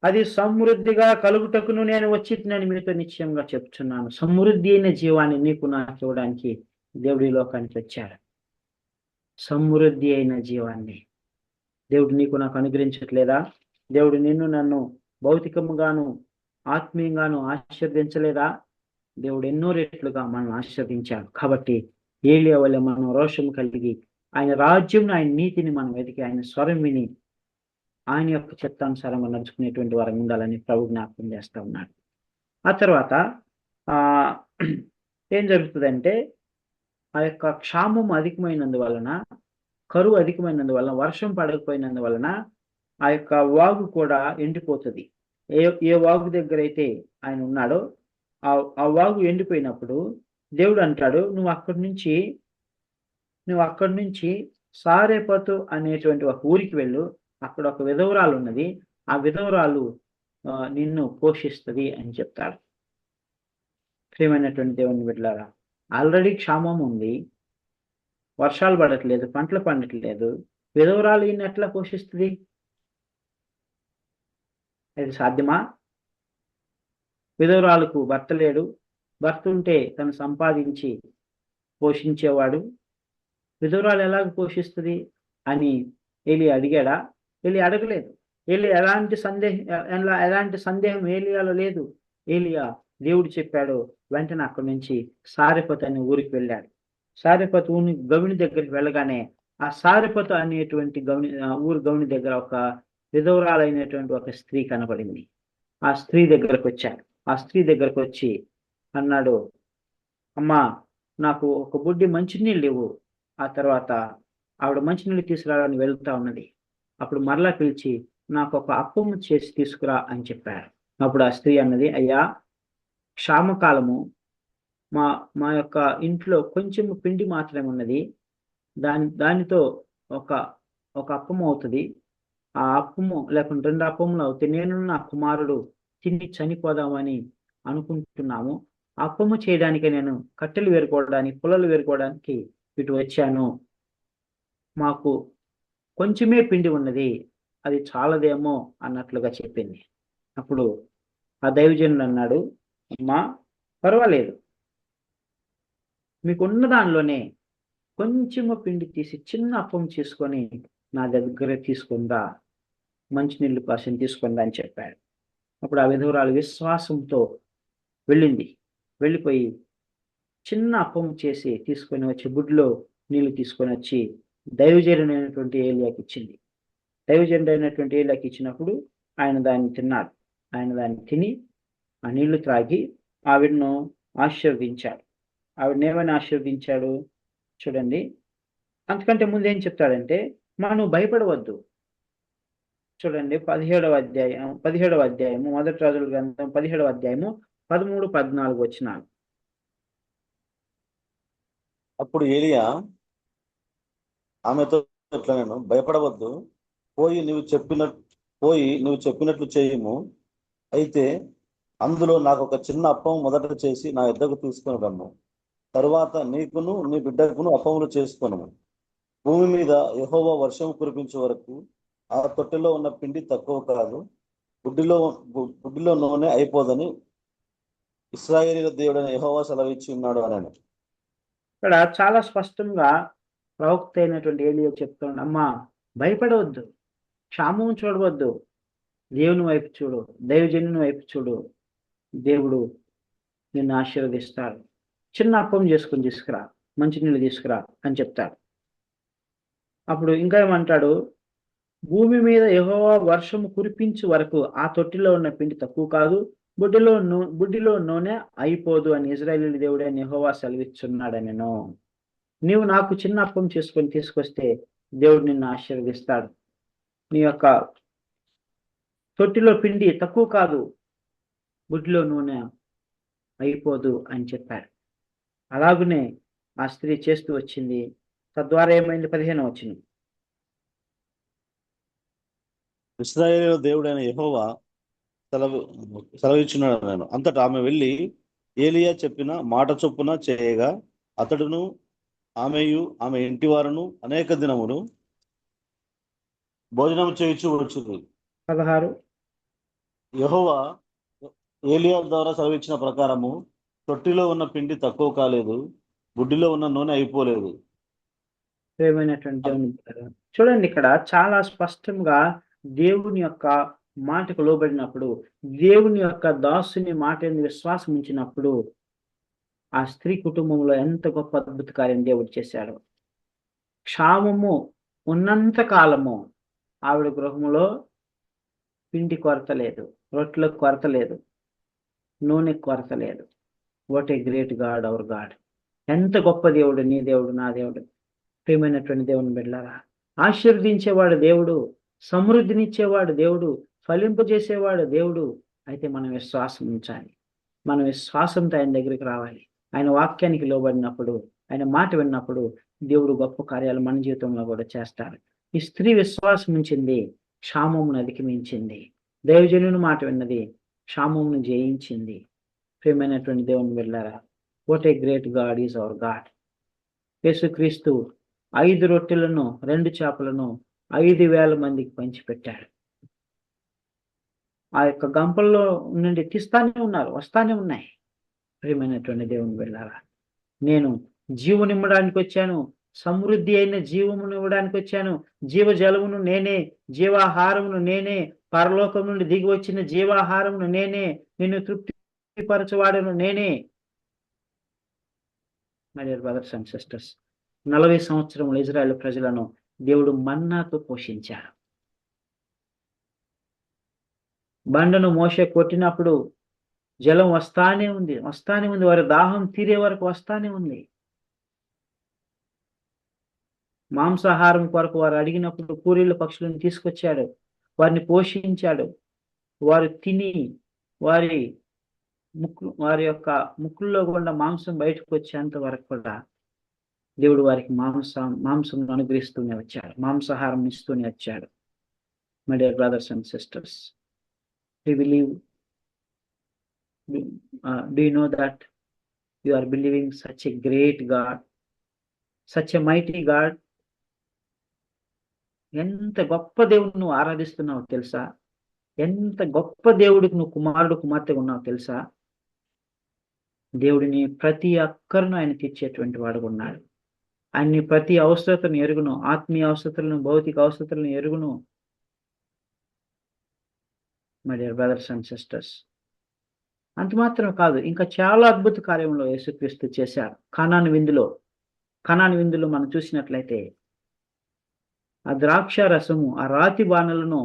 అది సమృద్ధిగా కలుగుటకును నేను వచ్చి తినని మీతో నిశ్చయంగా చెప్తున్నాను. సమృద్ధి అయిన జీవాన్ని నీకు నాకు ఇవ్వడానికి దేవుడి లోకానికి వచ్చాడు. సమృద్ధి అయిన జీవాన్ని దేవుడు నీకు నాకు అనుగ్రహించట్లేదా? దేవుడు నిన్ను నన్ను భౌతికముగాను ఆత్మీయంగాను ఆశీర్వదించలేదా? దేవుడు ఎన్నో రెట్లుగా మనల్ని ఆశీర్వదించాడు. కాబట్టి ఏలియా వల్ల మనం రోషం కలిగి ఆయన రాజ్యం ఆయన నీతిని మనం వెతికి ఆయన స్వరం విని ఆయన యొక్క చిత్తానుసారంగా నడుచుకునేటువంటి వారు ఉండాలని ప్రభు జ్ఞాపకం చేస్తా ఉన్నాడు. ఆ తర్వాత ఏం జరుగుతుందంటే ఆ యొక్క క్షామం అధికమైనందువలన, కరువు అధికమైనందువలన, వర్షం పడకపోయినందువలన ఆ యొక్క వాగు కూడా ఎండిపోతుంది. ఏ వాగు దగ్గర అయితే ఆయన ఉన్నాడో ఆ వాగు ఎండిపోయినప్పుడు దేవుడు అంటాడు, నువ్వు అక్కడి నుంచి సారేపతు అనేటువంటి ఒక ఊరికి వెళ్ళు, అక్కడ ఒక విధవరాలు ఉన్నది, ఆ విధవరాలు నిన్ను పోషిస్తుంది అని చెప్తాడు. ప్రియమైనటువంటి దేవుని బిడ్డలారా, ఆల్రెడీ క్షామం ఉంది, వర్షాలు పడట్లేదు, పంటలు పండట్లేదు, విధవరాలు ఈయన ఎట్లా పోషిస్తుంది? అది సాధ్యమా? విధవరాలకు భర్త లేడు, భర్త ఉంటే తను సంపాదించి పోషించేవాడు, విధవరాలు ఎలాగ పోషిస్తుంది అని ఏలియా అడిగాడా? ఏలియా అడగలేదు. ఎలాంటి సందేహం ఏలియాలో లేదు. ఏలియా దేవుడు చెప్పాడు, వెంటనే అక్కడి నుంచి సారెపతు అనే ఊరికి వెళ్ళాడు. సారెపతు గవిని దగ్గరికి వెళ్ళగానే ఆ సారెపతు అనేటువంటి ఊరు గవిని దగ్గర ఒక విధవరాలైనటువంటి ఒక స్త్రీ కనపడింది. ఆ స్త్రీ దగ్గరకు వచ్చాడు. ఆ స్త్రీ దగ్గరకు వచ్చి అన్నాడు, అమ్మా నాకు ఒక బుడ్డి మంచినీళ్ళు ఇవ్వు. ఆ తర్వాత ఆవిడ మంచినీళ్ళు తీసుకురావడానికి వెళ్తా ఉన్నది. అప్పుడు మరలా పిలిచి నాకు ఒక అప్పము చేసి తీసుకురా అని చెప్పారు. అప్పుడు ఆ స్త్రీ అన్నది, అయ్యా క్షామకాలము, మా యొక్క ఇంట్లో కొంచెం పిండి మాత్రమే ఉన్నది, దానితో ఒక అప్పము అవుతుంది. ఆ అప్పము లేకుండా 2 అప్పములు అవుతాయి. నేను నా కుమారుడు తిని చనిపోదామని అనుకుంటున్నాము. అప్పము చేయడానికి నేను కట్టెలు వేరుకోవడానికి, పుల్లలు వేరుకోవడానికి ఇటు వచ్చాను. మాకు కొంచెమే పిండి ఉన్నది, అది చాలదేమో అన్నట్లుగా చెప్పింది. అప్పుడు ఆ దైవజనుడు అన్నాడు, అమ్మా పర్వాలేదు, మీకున్న దానిలోనే కొంచెము పిండి తీసి చిన్న అప్పం చేసుకొని నా దగ్గర తీసుకుందా, మంచినీళ్ళు కాసిన తీసుకుందా అని చెప్పాడు. అప్పుడు ఆ విధవరాలు విశ్వాసంతో వెళ్ళిపోయి చిన్న అప్పం చేసి తీసుకొని వచ్చి బుడ్లో నీళ్లు తీసుకొని వచ్చి దైవజనుడైనటువంటి ఏలియాకి ఇచ్చింది. దైవజనుడైనటువంటి ఏలియాకి ఇచ్చినప్పుడు ఆయన దాన్ని తిన్నాడు. ఆయన దాన్ని తిని ఆ నీళ్లు త్రాగి ఆవిడను ఆశీర్వదించాడు. ఆవిడని ఏమని ఆశీర్వదించాడు చూడండి. అంతకంటే ముందు ఏం చెప్తాడంటే, మనం భయపడవద్దు. చూడండి 17వ అధ్యాయము 1 రాజుల గ్రంథం 17వ అధ్యాయము 13-14 వచనాలు. అప్పుడు ఏలియా ఆమెతో ఇట్లా, నేను భయపడవద్దు, పోయి నువ్వు చెప్పినట్లు చేయము. అయితే అందులో నాకు ఒక చిన్న అప్పం మొదట చేసి నా యొద్దకు తీసుకొని రమ్ము. తరువాత నీకును నీ బిడ్డకును అప్పములు చేసుకొనుము. భూమి మీద యెహోవా వర్షం కురిపించే వరకు ఆ తొట్టెలో ఉన్న పిండి తక్కువ కాదు, బుడ్డిలో నూనె అయిపోదని ఇశ్రాయేలీయుల దేవుడైన యెహోవా సెలవిచ్చి ఉన్నాడు అని. ఇక్కడ చాలా స్పష్టంగా ప్రవక్త అయినటువంటి ఏలియా చెప్తున్నాడు, అమ్మా భయపడవద్దు, క్షామం చూడవద్దు, దేవుని వైపు చూడు, దైవజనుని వైపు చూడు, దేవుడు నిన్ను ఆశీర్వదిస్తాడు. చిన్న అప్పం చేసుకుని తీసుకురా, మంచినీళ్ళు తీసుకురా అని చెప్తాడు. అప్పుడు ఇంకా ఏమంటాడు, భూమి మీద యెహోవా వర్షము కురిపించు వరకు ఆ తొట్టిలో ఉన్న పిండి తక్కువ కాదు, బుడ్డిలో నూనె అయిపోదు అని ఇశ్రాయేలు దేవుడైన యెహోవా సెలవిస్తున్నాడనెను. నీవు నాకు చిన్న అప్పం చేసుకొని తీసుకొస్తే దేవుడు నిన్ను ఆశీర్వదిస్తాడు. నీ యొక్క తొట్టిలో పిండి తక్కువ కాదు, బుడ్డిలో నూనె అయిపోదు అని చెప్పాడు. అలాగనే ఆ స్త్రీ చేస్తూ వచ్చింది. తద్వారా ఏమైంది? 15వ వచనం. ఇశ్రాయేలీయుల దేవుడైన యెహోవా సెలవిచ్చున్నాడు నేను. అంతటా ఆమె వెళ్ళి ఏలియా చెప్పిన మాట చొప్పున చేయగా అతడును ఆమెయు ఆమె ఇంటి వారును అనేక దినములు భోజనం చేయించు వచ్చింది. 16. యెహోవా ఏలియా ద్వారా సెలవిచ్చిన ప్రకారము తొట్టిలో ఉన్న పిండి తక్కువ కాలేదు, బుడ్డిలో ఉన్న నూనె అయిపోలేదు. ప్రియమైనటువంటి దేవుని బిడ్డలారా, చూడండి ఇక్కడ చాలా స్పష్టంగా దేవుని యొక్క మాటకు లోబడినప్పుడు, దేవుని యొక్క దాసుని మాట యందు విశ్వాసం ఉంచినప్పుడు ఆ స్త్రీ కుటుంబంలో ఎంత గొప్ప అద్భుత కార్యం దేవుడు చేశాడు. క్షామము ఉన్నంత కాలము ఆవిడ గృహములో పిండి కొరత లేదు, రొట్టెలకు కొరత లేదు, నూనె కొరత లేదు. What a great God our God. ఎంత గొప్ప దేవుడు నీ దేవుడు, నా దేవుడు. ప్రియమైనటువంటి దేవుని బిడ్డలారా, ఆశీర్వదించేవాడు దేవుడు, సమృద్ధినిచ్చేవాడు దేవుడు, ఫలింపజేసేవాడు దేవుడు. అయితే మనం విశ్వాసం ఉంచాలి. మనం విశ్వాసంతో ఆయన దగ్గరికి రావాలి. ఆయన వాక్యానికి లోబడినప్పుడు, ఆయన మాట విన్నప్పుడు దేవుడు గొప్ప కార్యాలు మన జీవితంలో కూడా చేస్తాడు. ఈ స్త్రీ విశ్వాసం ఉంచింది, క్షామమును అధిగమించింది. దైవజనుని మాట విన్నది, క్షామమును జయించింది. ప్రియమైనటువంటి దేవుని బిడ్డలారా, what a great God is our God. యేసుక్రీస్తు 5 రొట్టెలను 2 చేపలను 5,000 మందికి పంచిపెట్టాడు. ఆ యొక్క గంపల్లో నుండి తీస్తానే ఉన్నారు, వస్తానే ఉన్నాయి. ప్రియమైనటువంటి దేవుని బిడ్డలారా, నేను జీవనిమ్మడానికి వచ్చాను, సమృద్ధి అయిన జీవమును ఇవ్వడానికి వచ్చాను. జీవజలమును నేనే, జీవాహారమును నేనే, పరలోకం నుండి దిగి వచ్చిన జీవాహారమును నేనే, నిన్ను తృప్తిపరచవాడను నేనే. My dear brothers and sisters, 40 సంవత్సరములు ఇజ్రాయెల్ ప్రజలను దేవుడు మన్నాతో పోషించాడు. బండను మోషే కొట్టినప్పుడు జలం వస్తానే ఉంది, వారి దాహం తీరే వరకు వస్తానే ఉంది. మాంసాహారం కొరకు వారు అడిగినప్పుడు పూరీల పక్షులను తీసుకొచ్చాడు, వారిని పోషించాడు. వారు తిని వారి యొక్క ముక్కుల్లో గుండా మాంసం బయటకు వచ్చేంత వరకు కూడా దేవుడు వారికి మాంసం అనుగ్రహిస్తూనే వచ్చాడు, మాంసాహారం ఇస్తూనే వచ్చాడు. My dear brothers and sisters, do believe, do you know that you are believing such a great God, such a mighty God? ఎంత గొప్ప దేవుడు నువ్వు ఆరాధిస్తున్నావు తెలుసా? ఎంత గొప్ప దేవుడికి నువ్వు కుమారుడు కుమార్తె ఉన్నావు తెలుసా? దేవుడిని ప్రతి అక్కరను ఆయన తీర్చేటువంటి వాడు ఉన్నాడు. ఆయన్ని ప్రతి అవసరతను ఎరుగును, ఆత్మీయ అవసరతలను, భౌతిక అవసరతలను ఎరుగును. My dear brothers and sisters, అంత మాత్రం కాదు, ఇంకా చాలా అద్భుత కార్యంలో యేసుక్రీస్తు చేశారు. కనాను విందులో మనం చూసినట్లయితే ఆ ద్రాక్ష రసము, ఆ రాతి బాణలను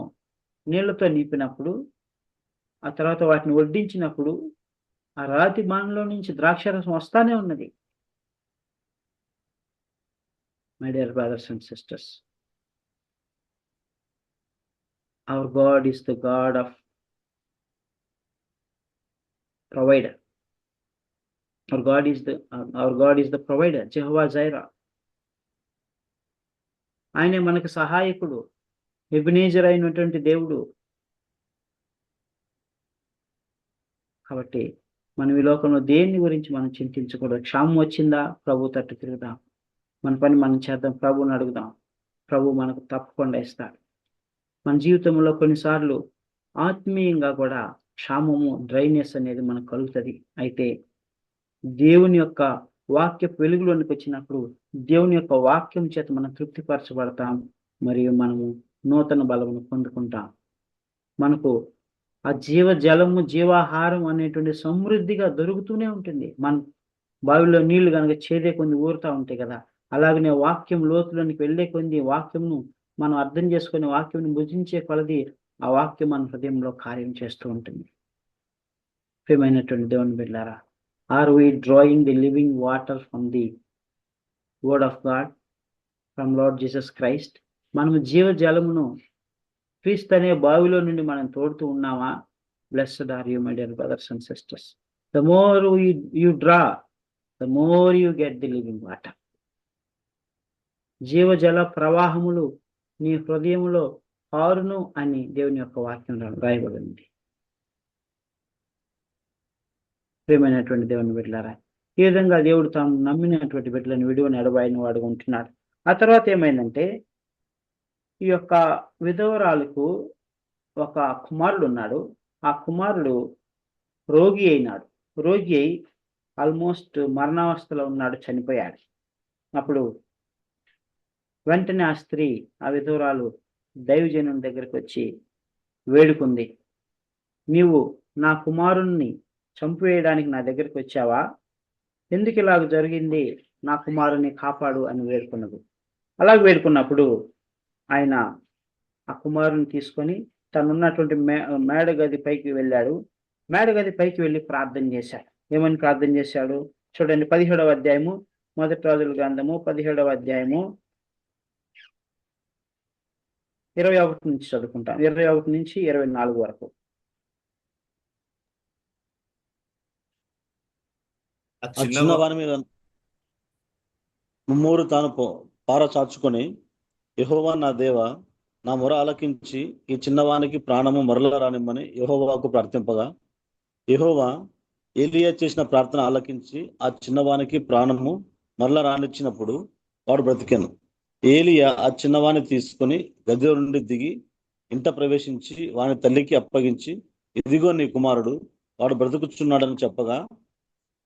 నీళ్లతో నింపినప్పుడు, ఆ తర్వాత వాటిని వడ్డించినప్పుడు ఆ రాతి బాణలో నుంచి ద్రాక్ష రసం వస్తానే ఉన్నది. My dear brothers and sisters, hour God is the God of provider. Our God is the provider, Jehovah Jireh. ఆయనే మనకు సహాయకుడు, ఎబెనేజర్ అయినటువంటి దేవుడు. కాబట్టి మనం ఈ లోకంలో దేని గురించి మనం చింతించకూడదు. క్షామం వచ్చిందా, ప్రభు తట్టు తిరుగుదాం, మన పని మనం చేద్దాం, ప్రభువుని అడుగుదాం. ప్రభు మనకు తప్పకుండా ఇస్తాడు. మన జీవితంలో కొన్నిసార్లు ఆత్మీయంగా కూడా క్షామము, డ్రైనెస్ అనేది మనకు కలుగుతుంది. అయితే దేవుని యొక్క వాక్యపు వెలుగులోనికి వచ్చినప్పుడు దేవుని యొక్క వాక్యం చేత మనం తృప్తిపరచబడతాం, మరియు మనము నూతన బలమును పొందుకుంటాం. మనకు ఆ జీవజలము, జీవాహారం అనేటువంటి సమృద్ధిగా దొరుకుతూనే ఉంటుంది. మన బావిలో నీళ్లు కనుక చేదే కొంది ఊరుతూ ఉంటాయి కదా, అలాగనే వాక్యం లోతులోనికి వెళ్ళే కొంది వాక్యంను మనం అర్థం చేసుకునే, వాక్యం భుజించే కొలది ఆ వాక్యం మన హృదయంలో కార్యం చేస్తూ ఉంటుంది. ప్రియమైనటువంటి దేవుని బిడ్డలారా, are we drawing the living water from the word of God, from Lord Jesus Christ? మనము జీవజలమును క్రీస్తు అనే బావిలో నుండి మనం తోడుతూ ఉన్నామా? Blessed are you my dear brothers and sisters. The more you draw, the more you get the living water. జీవజల ప్రవాహములు నీ హృదయంలో పారును అని దేవుని యొక్క వాక్యం రాయబడింది. ప్రియమైనటువంటి దేవుని బిడ్డలారా, ఈ విధంగా దేవుడు తాను నమ్మినటువంటి బిడ్డలను విడువని ఎడబాయిన వాడుగా ఉంటున్నాడు. ఆ తర్వాత ఏమైందంటే, ఈ యొక్క విధవరాలకు ఒక కుమారుడు ఉన్నాడు. ఆ కుమారుడు రోగి అయి ఆల్మోస్ట్ మరణావస్థలో ఉన్నాడు, చనిపోయాడు. అప్పుడు వెంటనే ఆ స్త్రీ, ఆ విధురాలు దైవజనుని దగ్గరికి వచ్చి వేడుకుంది, నీవు నా కుమారుణ్ణి చంపివేయడానికి నా దగ్గరికి వచ్చావా? ఎందుకు ఇలాగ జరిగింది? నా కుమారుని కాపాడు అని వేడుకున్నది. అలా వేడుకున్నప్పుడు ఆయన ఆ కుమారుని తీసుకొని తనున్నటువంటి మేడగది పైకి వెళ్ళాడు. మేడగది పైకి వెళ్ళి ప్రార్థన చేశాడు. ఏమని ప్రార్థన చేశాడు చూడండి. 17వ అధ్యాయము, మొదటి రాజుల గ్రంథము 17వ అధ్యాయము 21 నుంచి చదువుకుంటాం. 21 నుంచి 24 వరకు. ఆ ఆ చిన్న చిన్నవాని మీద ముమ్మూరు తాను పారచాచుకొని, యెహోవా నా దేవా, నా మొర ఆలకించి ఈ చిన్నవానికి ప్రాణము మరల రానిమ్మని యెహోవాకు ప్రార్థింపగా, యెహోవా ఏలియా చేసిన ప్రార్థన ఆలకించి ఆ చిన్నవానికి ప్రాణము మరల రానిచ్చినప్పుడు వాడు బ్రతికెను. ఏలియా ఆ చిన్నవాని తీసుకుని గదిలో నుండి దిగి ఇంట ప్రవేశించి వాని తల్లికి అప్పగించి, ఇదిగో నీ కుమారుడు, వాడు బ్రతుకుచున్నాడని చెప్పగా,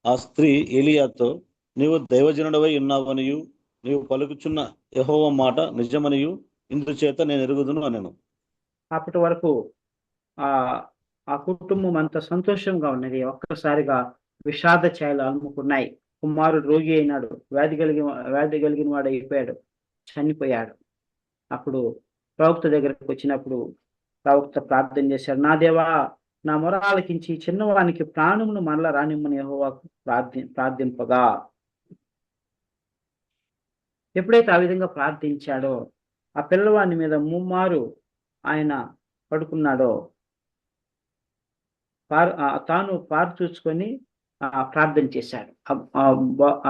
ఆ స్త్రీ ఏలియాతో, నీవు దైవజనుడవై ఉన్నావనియు నీవు పలుకుచున్న యెహోవా మాట నిజమనియు ఇందుచేత నేను ఎరుగుదును అనెను. అప్పటి వరకు ఆ ఆ కుటుంబం అంత సంతోషంగా ఉన్నది. ఒక్కసారిగా విషాద ఛాయలు అలుముకున్నాయి. కుమారుడు రోగి అయినాడు, వ్యాధి కలిగిన వాడు అయిపోయాడు, చనిపోయాడు. అప్పుడు ప్రవక్త దగ్గరకు వచ్చినప్పుడు ప్రవక్త ప్రార్థన చేశాడు, నా దేవా, నా మొర ఆలకించి చిన్నవానికి ప్రాణమును మరల రానిమ్మని యెహోవాకు ప్రార్థింపగా, ఎప్పుడైతే ఆ విధంగా ప్రార్థించాడో ఆ పిల్లవాని మీద ముమ్మారు ఆయన పడుకున్నాడో, తాను పారు చూసుకొని ప్రార్థన చేశాడు.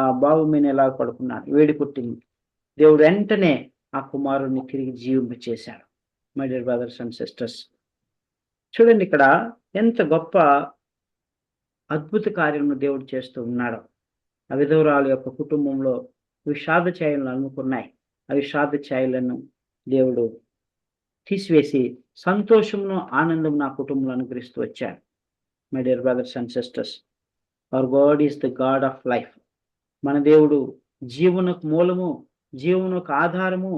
ఆ బావు మీద ఎలా పడుకున్నాడు, వేడి పుట్టింది. దేవుడు వెంటనే ఆ కుమారుడిని తిరిగి జీవింప చేశాడు. My dear brothers and sisters, చూడండి ఇక్కడ ఎంత గొప్ప అద్భుత కార్యము దేవుడు చేస్తూ ఉన్నాడు. ఆ విధవరాలు యొక్క కుటుంబంలో విషాద ఛాయలను అలుముకున్నాయి. ఆ విషాద ఛాయలను దేవుడు తీసివేసి సంతోషమును ఆనందం నా కుటుంబంలో అనుగ్రహిస్తూ వచ్చాడు. My dear brothers and sisters, hour God is the God of life. మన దేవుడు జీవనకు మూలము, జీవనకు ఆధారము,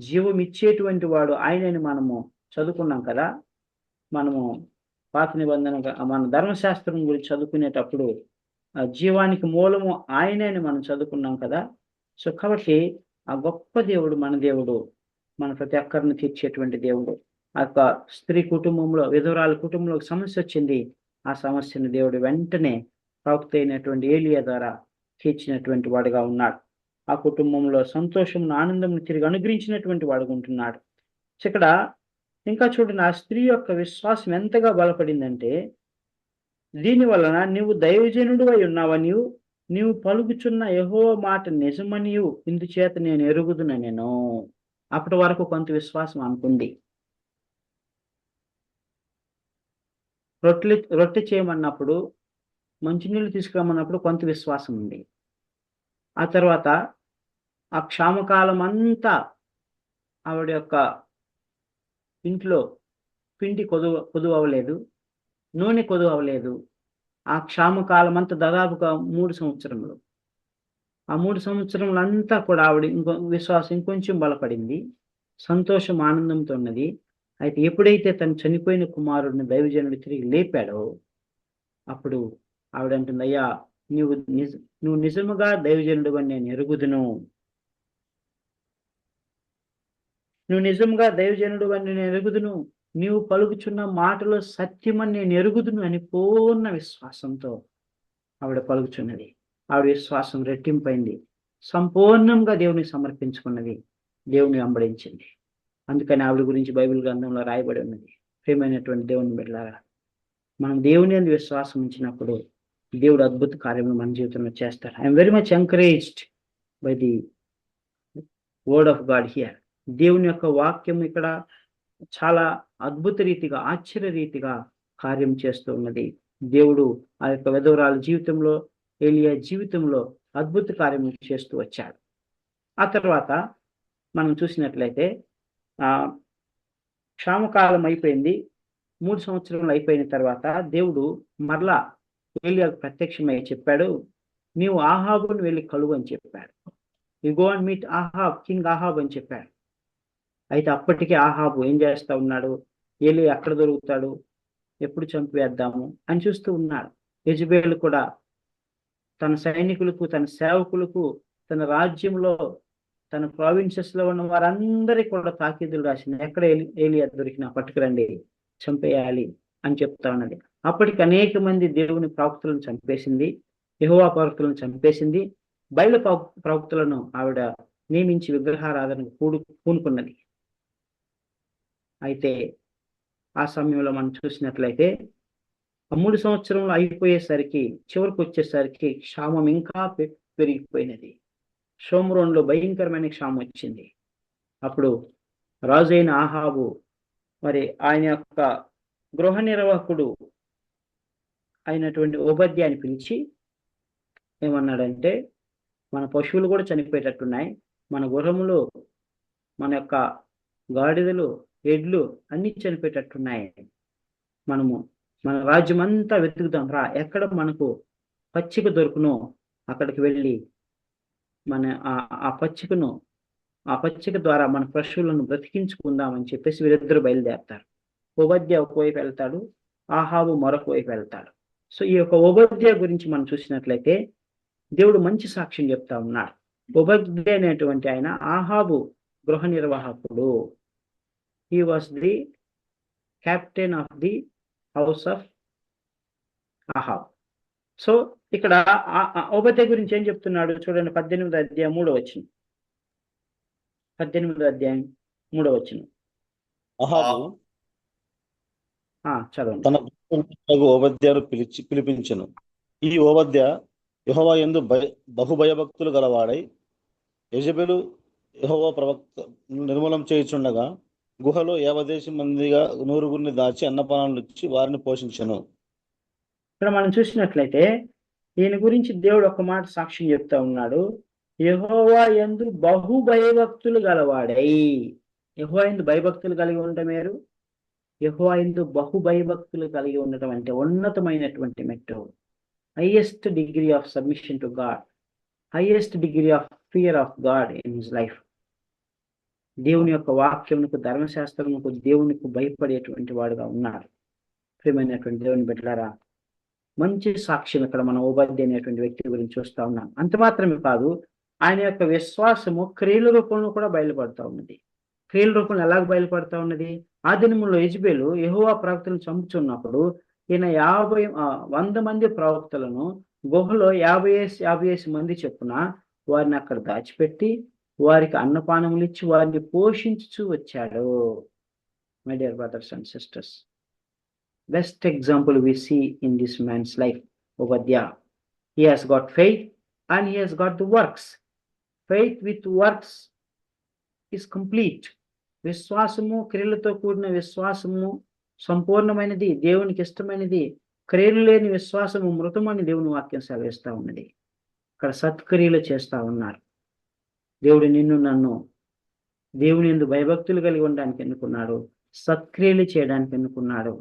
జీవం ఇచ్చేటువంటి వాడు ఆయనని మనము చదువుకున్నాం కదా. మనము పాత నిబంధన మన ధర్మశాస్త్రం గురించి చదువుకునేటప్పుడు జీవానికి మూలము ఆయనని మనం చదువుకున్నాం కదా. సో కాబట్టి ఆ గొప్ప దేవుడు మన దేవుడు, మన ప్రతి ఒక్కరిని తీర్చేటువంటి దేవుడు. ఆ యొక్క స్త్రీ కుటుంబంలో, విధవరాల కుటుంబంలో సమస్య వచ్చింది. ఆ సమస్యను దేవుడు వెంటనే ప్రవక్త అయినటువంటి ఏలియా ద్వారా తీర్చినటువంటి వాడుగా ఉన్నాడు. ఆ కుటుంబంలో సంతోషం, ఆనందం తిరిగి అనుగ్రహించినటువంటి వాడుగా ఉంటున్నాడు. ఇక్కడ ఇంకా చూడండి, ఆ స్త్రీ యొక్క విశ్వాసం ఎంతగా బలపడిందంటే, దీని వలన నీవు దైవజనుడు అయి ఉన్నావనియు నీవు పలుకుచున్న యెహోవా మాట నిజమనియు ఇందుచేత నేను ఎరుగుదున నేను. అప్పటి వరకు కొంత విశ్వాసం అనుకుంది. రొట్టె చేయమన్నప్పుడు, మంచినీళ్ళు తీసుకురమ్మన్నప్పుడు కొంత విశ్వాసం ఉంది. ఆ తర్వాత ఆ క్షామకాలం అంతా ఆవిడ యొక్క ఇంట్లో పిండి కొదువు అవ్వలేదు, నూనె కొదువు అవ్వలేదు. ఆ క్షామకాలం అంతా దాదాపుగా 3 సంవత్సరములు. ఆ 3 సంవత్సరములంతా కూడా ఆవిడ విశ్వాసం ఇంకొంచెం బలపడింది. సంతోషం, ఆనందంతో ఉన్నది. అయితే ఎప్పుడైతే తను చనిపోయిన కుమారుడిని దైవజనుడు తిరిగి లేపాడో, అప్పుడు ఆవిడ అంటుంది, అయ్యా, నువ్వు నిజముగా దైవజనుడు అని నేను ఎరుగుదును. నువ్వు నిజంగా దైవజనుడు అని నేను ఎరుగుదును, నీవు పలుకుచున్న మాటలో సత్యమని నేను ఎరుగుదును అని పూర్ణ విశ్వాసంతో ఆవిడ పలుకుచున్నది. ఆవిడ విశ్వాసం రెట్టింపైంది. సంపూర్ణంగా దేవునికి సమర్పించుకున్నది, దేవుని వెంబడించింది. అందుకని ఆవిడ గురించి బైబిల్ గ్రంథంలో రాయబడి ఉన్నది. ప్రియమైనటువంటి దేవుని బిడ్డలారా, మనం దేవుని యందు విశ్వాసం ఉంచినప్పుడు దేవుడు అద్భుత కార్యములు మన జీవితంలో చేస్తాడు. I'm very much encouraged by the word of God here. దేవుని యొక్క వాక్యం ఇక్కడ చాలా అద్భుత రీతిగా, ఆశ్చర్య రీతిగా కార్యం చేస్తూ ఉన్నది. దేవుడు ఆ యొక్క విధవరాల జీవితంలో, ఏలియా జీవితంలో అద్భుత కార్యం చేస్తూ వచ్చాడు. ఆ తర్వాత మనం చూసినట్లయితే క్షామకాలం అయిపోయింది. 3 సంవత్సరాలు అయిపోయిన తర్వాత దేవుడు మరలా ఏలియాకు ప్రత్యక్షమై చెప్పాడు, నీవు ఆహాబును వెళ్ళి కలువు అని చెప్పాడు. You go and meet Ahab, king Ahab అని చెప్పాడు. అయితే అప్పటికే ఆహాబు ఏం చేస్తా ఉన్నాడు, ఏలి ఎక్కడ దొరుకుతాడు, ఎప్పుడు చంపివేద్దాము అని చూస్తూ ఉన్నాడు. యెజబెల్ కూడా తన సైనికులకు, తన సేవకులకు, తన రాజ్యంలో, తన ప్రావిన్సెస్ లో ఉన్న వారందరికీ కూడా తాకీదులు రాసింది. ఎక్కడ ఏలియా దొరికినా పట్టుకురండి, చంపేయాలి అని చెప్తా ఉన్నది. అప్పటికి అనేక మంది దేవుని ప్రవక్తలను చంపేసింది, యెహోవా ప్రవక్తలను చంపేసింది, బయలు ప్రవక్తలను ఆవిడ నియమించి విగ్రహారాధనకు పూనుకున్నది. అయితే ఆ సమయంలో మనం చూసినట్లయితే 3 సంవత్సరంలో అయిపోయేసరికి, చివరికి వచ్చేసరికి క్షామం ఇంకా పెరిగిపోయినది. షోమ్రోన్లో భయంకరమైన క్షామం వచ్చింది. అప్పుడు రాజైన ఆహాబు మరి ఆయన యొక్క గృహ నిర్వాహకుడు అయినటువంటి ఓబద్యాని పిలిచి ఏమన్నాడంటే, మన పశువులు కూడా చనిపోయేటట్టున్నాయి, మన గుర్రములు, మన యొక్క గాడిదలు, ఎడ్లు అన్ని చనిపోయేటట్టున్నాయి, మనము మన రాజ్యం అంతా వెతుకుదాం రా, ఎక్కడ మనకు పచ్చిక దొరుకునో అక్కడికి వెళ్ళి మన ఆ పచ్చిక ద్వారా మన పశువులను బ్రతికించుకుందామని చెప్పేసి వీరిద్దరు బయలుదేరతారు. ఓబద్యా ఒకవైపు వెళ్తాడు, ఆహాబు మరొక వైపు వెళ్తాడు. సో ఈ యొక్క ఓబద్యా గురించి మనం చూసినట్లయితే దేవుడు మంచి సాక్ష్యం చెప్తా ఉన్నాడు. ఓబద్యా అనేటువంటి ఆయన ఆహాబు గృహ నిర్వాహకుడు. He was the captain of the house of Ahab. So ఇక్కడ ఓబద్యా గురించి ఏం చెప్తున్నాడు చూడండి, 18వ అధ్యాయం 3వ వచనం. 18వ అధ్యాయం 3వ వచనం. అహాబు చదవండి. తన ఓబద్యాను పిలిపించెను. ఈ ఓబద్య యెహోవా యందు బహుభయభక్తులు గలవాడై యెజబెలు యెహోవా ప్రవక్త నిర్మూలం చేయుచుండగా గుహలో 50 మందిగా 100 దాచి అన్నపానాలు ఇచ్చి వారిని పోషించెను. ఇక్కడ మనం చూసినట్లయితే ఈయన గురించి దేవుడు ఒక మాట సాక్ష్యం చెప్తా ఉన్నాడు. యెహోవా యందు బహుభయభక్తులు గలవాడై. యెహోవా యందు భయభక్తులు కలిగి ఉండటం వేరు, యెహోవా యందు బహుభయభక్తులు కలిగి ఉండటం అంటే ఉన్నతమైనటువంటి మెట్టు. Highest degree of submission to God, highest degree of fear of God in his life. దేవుని యొక్క వాక్యమునకు, ధర్మశాస్త్రమునకు, దేవునికి భయపడేటువంటి వాడుగా ఉన్నాడు. ప్రియమైనటువంటి దేవుని బిడ్డలారా, మంచి సాక్ష్యం ఇక్కడ మనం ఓబద్యా అనేటువంటి వ్యక్తి గురించి చూస్తా ఉన్నాం. అంత మాత్రమే కాదు, ఆయన యొక్క విశ్వాసము క్రియల రూపంలో కూడా బయలుపడతా ఉన్నది. క్రియల రూపంలో ఎలాగ బయలుపడతా ఉన్నది? ఆ దినములో యెజబెలు యెహోవా ప్రవక్తలను చంపుచున్నప్పుడు ఈయన 100 మంది ప్రవక్తలను గుహలో 50 మంది చొప్పున వారిని అక్కడ దాచిపెట్టి వారికి అన్నపానములు ఇచ్చి వారిని పోషించుచూ వచ్చాడు. My dear brothers and sisters, best example we see in this man's life, Obadiah. He has got faith and he has got the works. Faith with works is complete. విశ్వాసము, క్రియలతో కూడిన విశ్వాసము సంపూర్ణమైనది, దేవునికి ఇష్టమైనది. క్రియలు లేని విశ్వాసము మృతమని దేవుని వాక్యం సెలవిస్తా ఉన్నది. ఇక్కడ సత్క్రియలు చేస్తా ఉన్నారు. దేవుడు నిన్ను నన్ను దేవుని యందు భయభక్తులు కలిగి ఉండడానికి ఎన్నుకున్నాడు, సత్క్రియలు చేయడానికి ఎన్నుకున్నాడు.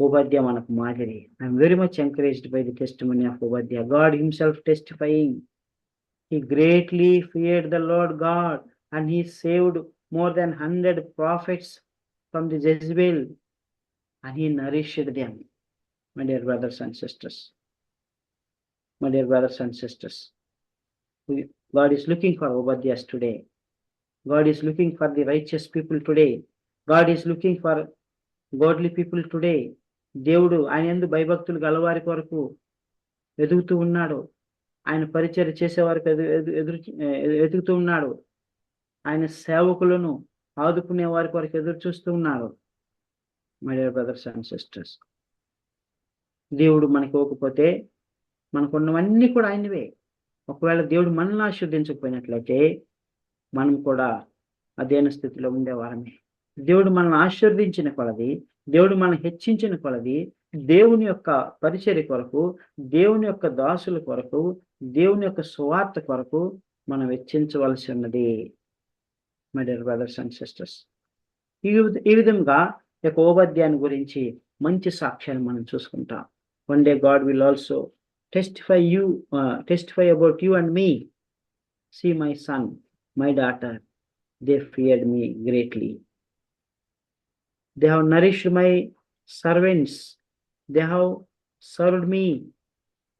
Obadiah మనకు మాదిరి. I am very much encouraged by the testimony of Obadiah. God himself testifying, he greatly feared the Lord God and he saved more than 100 prophets from the Jezebel and he nourished them. My dear brothers and sisters, my dear brothers and sisters, God is looking for Obadiahs today. God is looking for the righteous people today. God is looking for godly people today. దేవుడు ఆయన యందు భయభక్తులు గలవారి కొరకు ఎదుగుతూ ఉన్నాడు. ఆయన పరిచర్య చేసేవారికి ఎదుగుతూ ఉన్నాడు. ఆయన సేవకులను ఆదుకునే వారి కొరకు ఎదురు చూస్తూ ఉన్నాడు. My dear brothers and sisters, దేవుడు మనకి ఇవ్వకపోతే మనకున్నవన్నీ కూడా ఆయనవే. ఒకవేళ దేవుడు మనల్ని ఆశీర్వదించకపోయినట్లయితే మనం కూడా అదేన స్థితిలో ఉండేవారమే. దేవుడు మనల్ని ఆశీర్వదించిన కొలది, దేవుడు మనల్ని హెచ్చించిన కొలది, దేవుని యొక్క పరిచర్య కొరకు, దేవుని యొక్క దాసుల కొరకు, దేవుని యొక్క సువార్త కొరకు మనం వెచ్చించవలసి ఉన్నది. My dear brothers and sisters, ఈ విధంగా యొక్క ఓబద్యాన్ని గురించి మంచి సాక్ష్యాన్ని మనం చూసుకుంటాం. One day God will also testify about you and me. See my son, my daughter, they feared me greatly. They have nourished my servants. They have served me.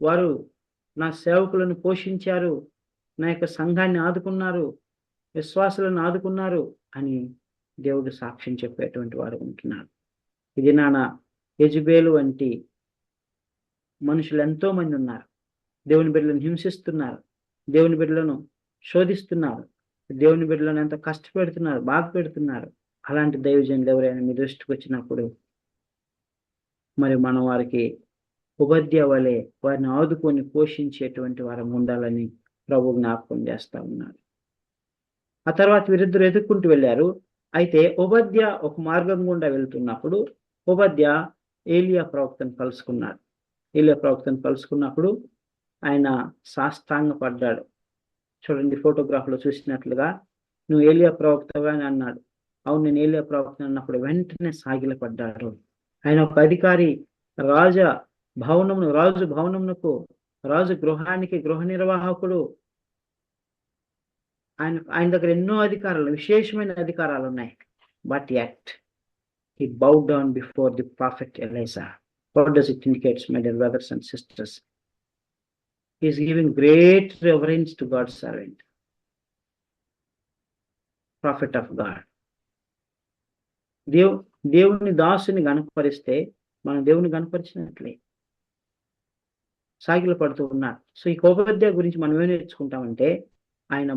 వారు నా సేవకులను పోషించారు, నా యొక్క సంఘాన్ని ఆదుకున్నారు, విశ్వాసులను ఆదుకున్నారు అని దేవుడు సాక్ష్యం చెప్పేటువంటి వారు ఉంటున్నారు. ఇది నాన్న యెజబేలు వంటి మనుషులు ఎంతో మంది ఉన్నారు. దేవుని బిడ్డలను హింసిస్తున్నారు, దేవుని బిడ్డలను శోధిస్తున్నారు, దేవుని బిడ్డలను ఎంతో కష్టపెడుతున్నారు, బాధ పెడుతున్నారు. అలాంటి దైవజనులు ఎవరైనా మీ దృష్టికి వచ్చినప్పుడు మరి మనం వారికి ఉపాధ్యాయ వలె వారిని ఆదుకొని పోషించేటువంటి వారం ఉండాలని ప్రభు జ్ఞాపకం చేస్తా ఉన్నారు. ఆ తర్వాత వీరిద్దరు ఎదుర్కొంటూ వెళ్ళారు. అయితే ఉపాధ్యాయ ఒక మార్గం గుండా వెళ్తున్నప్పుడు ఉపాధ్యాయ ఏలియా ప్రవక్తను కలుసుకున్నాడు. ఏలియా ప్రవక్తను కలుసుకున్నప్పుడు ఆయన సాష్టాంగ పడ్డాడు. చూడండి, ఫోటోగ్రాఫ్లో చూసినట్లుగా, నువ్వు ఏలియా ప్రవక్తగా అని అన్నాడు. అవును, నేను ఏలియా ప్రవక్త అన్నప్పుడు వెంటనే సాగిలపడ్డాడు. ఆయన ఒక అధికారి, రాజు భవనమునకు, రాజు గృహానికి గృహ నిర్వాహకుడు. ఆయన దగ్గర ఎన్నో అధికారాలు, విశేషమైన అధికారాలు ఉన్నాయి. But yet he bowed down before the prophet Elijah. What does it indicate, my dear brothers and sisters? He is giving great reverence to God's servant, prophet of God. దేవుని దాసుని గణపరిస్తే మనం దేవుని గణపరిచినట్లే. సాగిల పడుతూ ఉన్నారు. సో ఈ ఉపాధ్యాయ గురించి మనం ఏం నేర్చుకుంటామంటే, ఆయన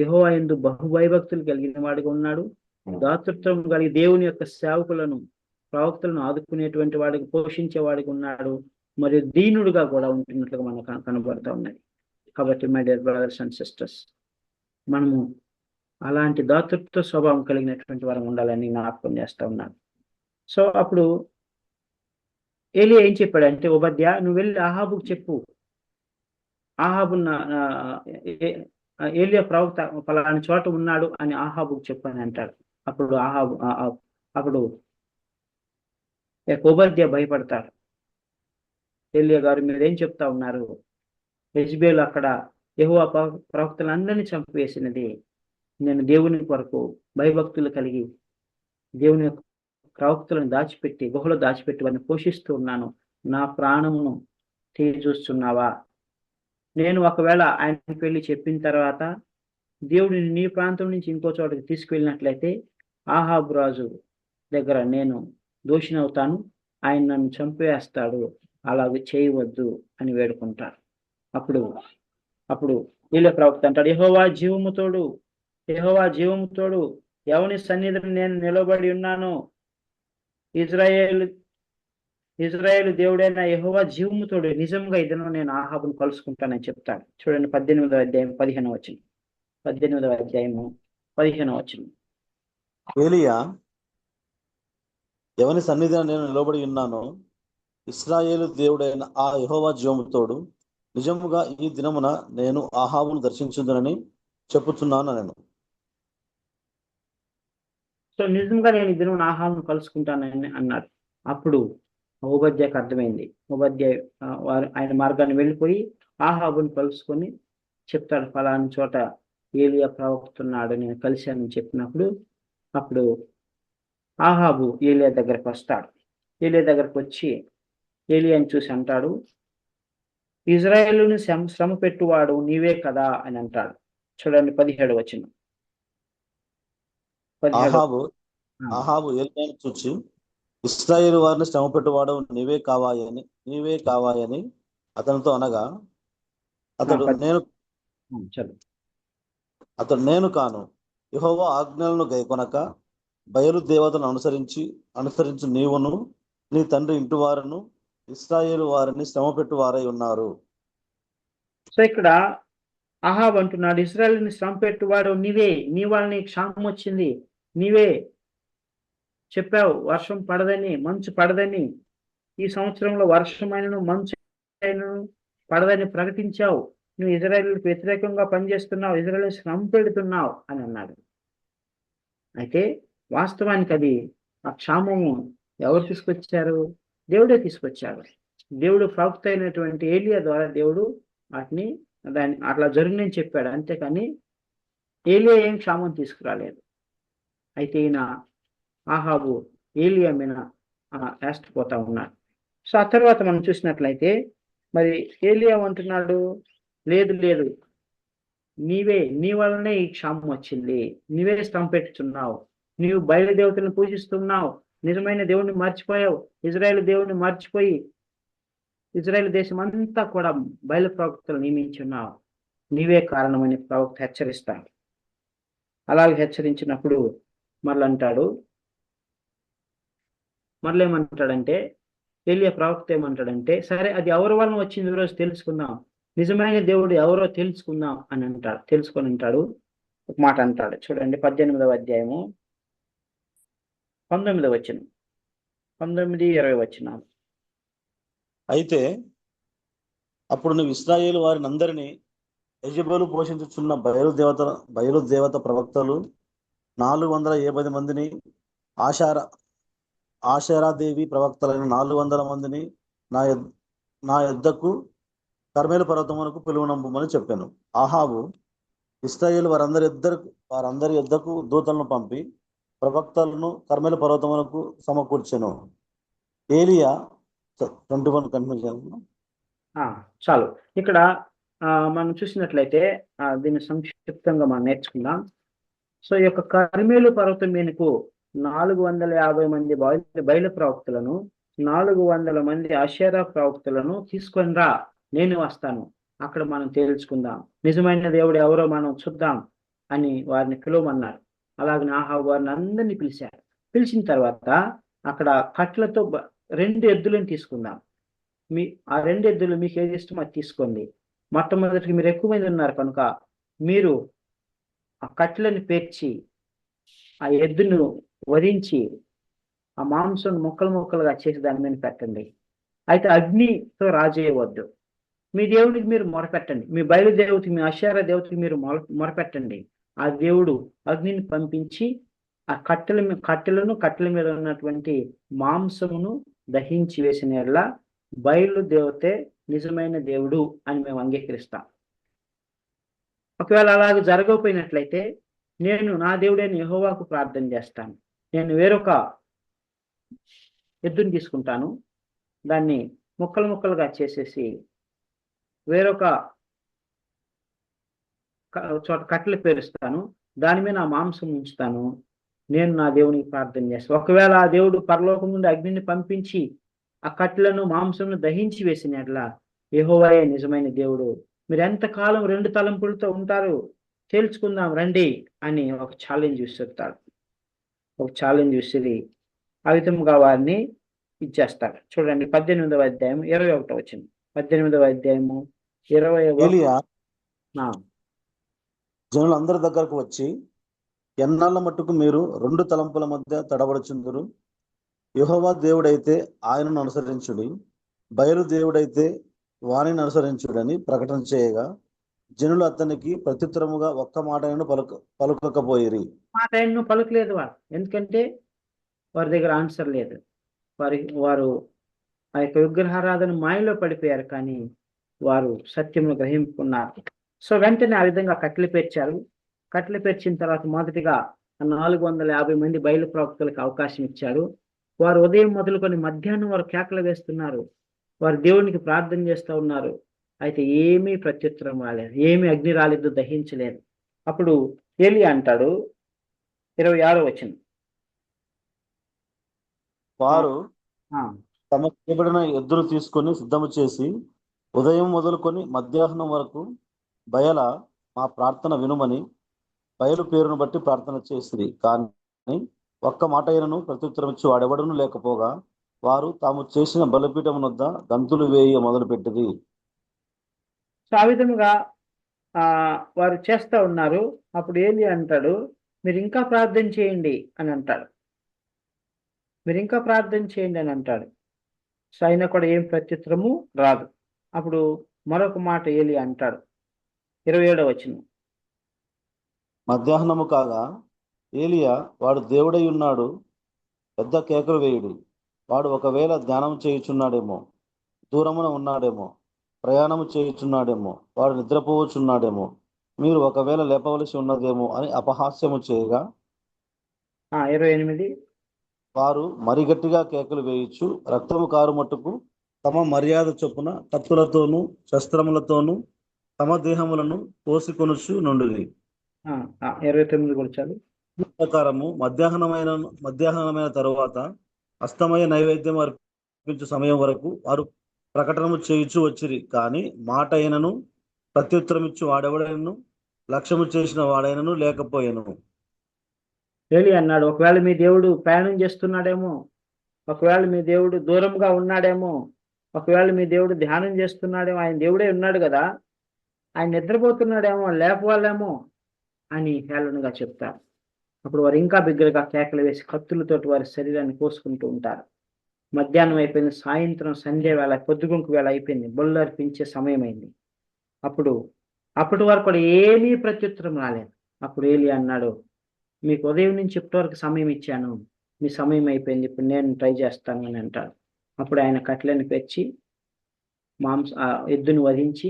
యెహోవా యందు బహుభయభక్తులు కలిగిన వాడిగా ఉన్నాడు. దాతృత్వం కలిగి దేవుని యొక్క సేవకులను, ప్రవక్తలను ఆదుకునేటువంటి వాడికి, పోషించేవాడికి ఉన్నాడు. మరియు దీనుడుగా కూడా ఉంటున్నట్లుగా మనకు కనబడుతూ ఉన్నాయి. కాబట్టి my dear brothers and sisters, మనము అలాంటి దాతృత్వ స్వభావం కలిగినటువంటి వారు ఉండాలని జ్ఞాపకం చేస్తూ ఉన్నాను. సో అప్పుడు ఏలియా ఏం చెప్పాడంటే, ఉపాధ్యాయ నువ్వు వెళ్ళి అహాబుకు చెప్పు, అహాబు ఏలియా ప్రవక్త పలాని చోట ఉన్నాడు అని అహాబుకు చెప్పు అని అంటాడు. అప్పుడు ఉపాధ్యాయ భయపడతాడు. ఏలియా గారు మీరేం చెప్తా ఉన్నారు? యెజబేలు అక్కడ యెహోవా ప్రవక్తలందరినీ చంపివేసినది. నేను దేవుని కొరకు భయభక్తులు కలిగి దేవుని యొక్క ప్రవక్తలను దాచిపెట్టి, గుహలో దాచిపెట్టి వారిని పోషిస్తూ ఉన్నాను. నా ప్రాణమును చూస్తున్నావా? నేను ఒకవేళ ఆయనకి వెళ్ళి చెప్పిన తర్వాత దేవుడిని నీ ప్రాంతం నుంచి ఇంకో చోటకి తీసుకువెళ్ళినట్లయితే ఆహాబు రాజు దగ్గర నేను దోషినవుతాను, ఆయన నన్ను చంపేస్తాడు, అలాగే చేయవద్దు అని వేడుకుంటారు. అప్పుడు ఏలియా ప్రవక్త అంటాడు, యెహోవా జీవము తోడు, ఎవని సన్నిధిని నేను నిలబడి ఉన్నాను, ఇజ్రాయేలు దేవుడైన యెహోవా జీవము తోడు, నిజంగా ఇదను నేను ఆహాబును కలుసుకుంటానని చెప్తాడు. చూడండి 18వ అధ్యాయం 15వ వచనం. 18వ అధ్యాయము 15వ వచనం. ఏలియా ఎవని సన్నిధిని నేను నిలబడి ఉన్నానో, ఇశ్రాయేలు దేవుడైన ఆ యెహోవా జీవము తోడు, నిజముగా ఈ దినమున నేను ఆహాబును దర్శించుదునని చెప్పుచున్నాను నేను. సో నిజంగా నేను ఈ దినం ఆహాబును కలుసుకుంటానని అన్నాడు. అప్పుడు ఉపాధ్యాయకు అర్థమైంది. ఆయన మార్గాన్ని వెళ్ళిపోయి ఆహాబును కలుసుకొని చెప్తాడు, ఫలాని చోట ఏలియా ప్రవక్తున్నాడు, నేను కలిశానని చెప్పినప్పుడు అప్పుడు ఆహాబు ఏలియా దగ్గరకు వస్తాడు. ఏలియా దగ్గరకు వచ్చి ఏలియాని చూసి అంటాడు, ఇజ్రాయేలుని శ్రమ పెట్టువాడు నీవే కదా అని అంటాడు. చూడండి 17వ వచనం. ఆహాబు ఏలియాను చూచి, ఇశ్రాయేలు వారిని శ్రమ పెట్టువాడు నీవే కావాయని అతనితో అనగా, అతడు నేను కాను, యెహోవా ఆజ్ఞలను గైకొనక బయలు దేవతను అనుసరించి నీవును నీ తండ్రి ఇంటి వారును ఇశ్రాయేలు వారిని శ్రమ పెట్టువారై ఉన్నారు. సో ఇక్కడ అహాబ్ అంటున్నాడు, ఇశ్రాయేలుని శ్రమ పెట్టువాడు నీవే, నీ వాళ్ళని క్షామం వచ్చింది, నీవే చెప్పావు వర్షం పడదని, మంచు పడదని, ఈ సంవత్సరంలో వర్షమైనను మంచు పడదని ప్రకటించావు, నువ్వు ఇజ్రాయేలుకు వ్యతిరేకంగా పనిచేస్తున్నావు, ఇజ్రాయేలు శ్రమ పెడుతున్నావు అని అన్నాడు. అయితే వాస్తవానికి అది ఆ క్షామము ఎవరు తీసుకొచ్చారు? దేవుడే తీసుకొచ్చాడు. దేవుడు ప్రవక్త అయినటువంటి ఏలియా ద్వారా దేవుడు దాన్ని అట్లా జరుగునని చెప్పాడు. అంతేకాని ఏలియా ఏం క్షామం తీసుకురాలేదు. అయితే ఈయన ఆహాబు ఏలియా మీద వేస్తపోతా ఉన్నాడు. సో ఆ తర్వాత మనం చూసినట్లయితే మరి ఏలియా అంటున్నాడు, లేదు లేదు, నీ వల్లనే ఈ క్షామం వచ్చింది, నీవే శ్రమ పెట్టుచున్నావు, నీవు బయలుదేవతలను పూజిస్తున్నావు, నిజమైన దేవుణ్ణి మర్చిపోయావు, ఇజ్రాయేల్ దేవుణ్ణి మర్చిపోయి ఇజ్రాయేల్ దేశం అంతా కూడా బయలు ప్రవక్తలు నియమించున్నావు, నీవే కారణమని ప్రవక్త హెచ్చరిస్తాడు. అలాగే హెచ్చరించినప్పుడు మరలేమంటాడంటే ఏలియా ప్రవక్త ఏమంటాడంటే, సరే అది ఎవరి వలన వచ్చింది ఈరోజు తెలుసుకుందాం, నిజమైన దేవుడు ఎవరో తెలుసుకుందాం అని అంటాడు. తెలుసుకొని అంటాడు, ఒక మాట అంటాడు చూడండి, 18వ అధ్యాయము 19వ వచనం, 19-20 వచనాలు. అయితే అప్పుడు నువ్వు ఇశ్రాయేలు వారిని అందరినీ యెజెబెలు పోషించుచున్న బయలుదేవత ప్రవక్తలు 450 మందిని, ఆషారాదేవి ప్రవక్తలైన 400 మందిని నా యొద్దకు కర్మేలు పర్వతమునకు పిలువనంపమని చెప్పాను. ఆహాబు ఇశ్రాయేలు వారందరి యొద్దకు దూతలను పంపి ప్రవక్తలను కర్మేలు పర్వతమునకు సమకూర్చెను. ఏలియా 21 కంటిన్యూ. చాలు. ఇక్కడ మనం చూసినట్లయితే దీన్ని సంక్షిప్తంగా మనం నేర్చుకుందాం. సో ఈ యొక్క కర్మేలు పర్వతం మీదకు 450 మంది బయలు ప్రవక్తలను, 400 మంది ఆషేరా ప్రవక్తలను తీసుకొని రా, నేను వస్తాను, అక్కడ మనం తేల్చుకుందాం, నిజమైన దేవుడు ఎవరో మనం చూద్దాం అని వారిని పిలువమన్నారు. అలాగే ఆహాబు వారిని అందరినీ పిలిచారు. పిలిచిన తర్వాత అక్కడ కట్లతో 2 ఎద్దులను తీసుకుందాం, ఆ 2 ఎద్దులు మీకు ఏది ఇష్టమో అది తీసుకోండి. మొట్టమొదటికి మీరు ఎక్కువ మంది ఉన్నారు కనుక మీరు ఆ కట్టెలను పేర్చి ఆ ఎద్దును వధించి ఆ మాంసం ముక్కలుగా చేసి దాని మీద పెట్టండి. అయితే అగ్నితో రాజేయవద్దు. మీ దేవుడికి మీరు మొరపెట్టండి, మీ బయలుదేవతకి, మీ అషారా దేవతకి మీరు మొరపెట్టండి. ఆ దేవుడు అగ్నిని పంపించి ఆ కట్టెల మీద ఉన్నటువంటి మాంసమును దహించి వేసిన బయలుదేవతే నిజమైన దేవుడు అని మేము అంగీకరిస్తాం. ఒకవేళ అలాగే జరగకపోయినట్లయితే నేను నా దేవుడైన యెహోవాకు ప్రార్థన చేస్తాను, నేను వేరొక ఎద్దుని తీసుకుంటాను, దాన్ని ముక్కలుగా చేసేసి వేరొక చోట కట్టెలు పేరుస్తాను, దాని మీద నా మాంసం ఉంచుతాను, నేను నా దేవునికి ప్రార్థన చేస్తాను. ఒకవేళ ఆ దేవుడు పరలోకం నుండి అగ్నిని పంపించి ఆ కట్టెలను మాంసంను దహించి వేసినట్లా యెహోవాయే నిజమైన దేవుడు, మీరు ఎంతకాలం 2 తలంపులతో ఉంటారు, తేల్చుకుందాం రండి అని ఒక ఛాలెంజ్ విసురుతాడు. ఒక ఛాలెంజ్ విసిరి ఆ విధంగా వారిని ఇచ్చేస్తాడు. చూడండి 18వ అధ్యాయం 21 వచనం. 18వ అధ్యాయము 21. ఏలియా జనులందరి దగ్గరకు వచ్చి, ఎన్నాళ్ళ మట్టుకు మీరు 2 తలంపుల మధ్య తడబడుచుందురు? యెహోవా దేవుడైతే ఆయనను అనుసరించుడి, బయలు దేవుడైతే వాణిని అనుసరించుడని ప్రకటన చేయగా జనులు అతనికి ప్రత్యుత్తరముగా ఒక్క మాటను పలుకకపోయిరి. మాట ఆయన్ను పలుకలేదు వారు, ఎందుకంటే వారి దగ్గర ఆన్సర్ లేదు. వారు ఆ యొక్క విగ్రహారాధన మాయలో పడిపోయారు, కానీ వారు సత్యమును గ్రహించుకున్నారు. సో వెంటనే ఆ విధంగా కట్టెలు పేర్చారు. కట్టెలు పేర్చిన తర్వాత మొదటిగా 450 మంది బయలు ప్రవక్తలకు అవకాశం ఇచ్చారు. వారు ఉదయం మొదలుకొని మధ్యాహ్నం వారు కేకలు వేస్తున్నారు, వారు దేవునికి ప్రార్థన చేస్తూ ఉన్నారు. అయితే ఏమీ ప్రత్యుత్తరం రాలేదు, ఏమీ అగ్ని రాలేదు, దహించలేదు. అప్పుడు ఏలియా అంటాడు 26వ వచనం, వారు తమ చేయబడిన ఎద్దులు తీసుకొని సిద్ధము చేసి ఉదయం మొదలుకొని మధ్యాహ్నం వరకు బయల మా ప్రార్థన వినుమని బయలు పేరును బట్టి ప్రార్థన చేసిరి. కానీ ఒక్క మాట అయినను ప్రత్యుత్తరం ఇచ్చి వాడెవడను లేకపోగా వారు తాము చేసిన బలిపీఠం వద్ద గంతులు వేయ మొదలుపెట్టింది. ఆ విధముగా వారు చేస్తూ ఉన్నారు. అప్పుడు ఏలియా అంటాడు, మీరు ఇంకా ప్రార్థన చేయండి అని అంటాడు. మీరు ఇంకా ప్రార్థన చేయండి అని అంటాడు. సో అయినా కూడా ఏం ప్రత్యుత్తరము రాదు. అప్పుడు మరొక మాట ఏలియా అంటాడు 27వ వచనం. మధ్యాహ్నము కాగా ఏలియా వాడు దేవుడై ఉన్నాడు, పెద్ద కేకలు వేయుడి, వాడు ఒకవేళ ధ్యానం చేయుచున్నాడేమో, దూరమున ఉన్నాడేమో, ప్రయాణము చేయుచున్నాడేమో, వాడు నిద్రపోవచ్చున్నాడేమో, మీరు ఒకవేళ లేపవలసి ఉన్నదేమో అని అపహాస్యము చేయగా 28. వారు మరి గట్టిగా కేకలు వేయచ్చు రక్తము కారు మట్టుకు తమ మర్యాద చొప్పున కత్తులతోనూ శస్త్రములతోనూ తమ దేహములను కోసికొనుచు నుండిరి. 29 కూడా చాలు. ఈ ప్రకారము మధ్యాహ్నమైన తరువాత అస్తమయ నైవేద్యం అర్పించు సమయం వరకు వారు ప్రకటనము చేయుచు వచ్చిరి. కానీ మాట అయినను ప్రత్యుత్తరమిచ్చు వాడెవడైనను లక్ష్యము చేసిన వాడైనను లేకపోయాను. ఏలి అన్నాడు, ఒకవేళ మీ దేవుడు ప్రయాణం చేస్తున్నాడేమో, ఒకవేళ మీ దేవుడు దూరంగా ఉన్నాడేమో, ఒకవేళ మీ దేవుడు ధ్యానం చేస్తున్నాడేమో, ఆయన దేవుడే ఉన్నాడు కదా, ఆయన నిద్రపోతున్నాడేమో, లేపవాళ్ళేమో అని హేళనగా చెప్తారు. అప్పుడు వారు ఇంకా బిగ్గరగా కేకలు వేసి కత్తులతోటి వారి శరీరాన్ని కోసుకుంటూ ఉంటారు. మధ్యాహ్నం అయిపోయింది, సాయంత్రం సంధ్య వేళ, పొద్దుగుంకు వేళ అయిపోయింది, బొల్లు అర్పించే సమయం అయింది. అప్పటి వరకు కూడా ఏమీ ప్రత్యుత్తరం రాలేదు. అప్పుడు ఏలి అన్నాడు, మీకు ఉదయం నుంచి ఇప్పటి వరకు సమయం ఇచ్చాను, మీ సమయం అయిపోయింది, ఇప్పుడు నేను ట్రై చేస్తాను అని అంటాడు. అప్పుడు ఆయన కట్టెలను పెంచి ఎద్దును వధించి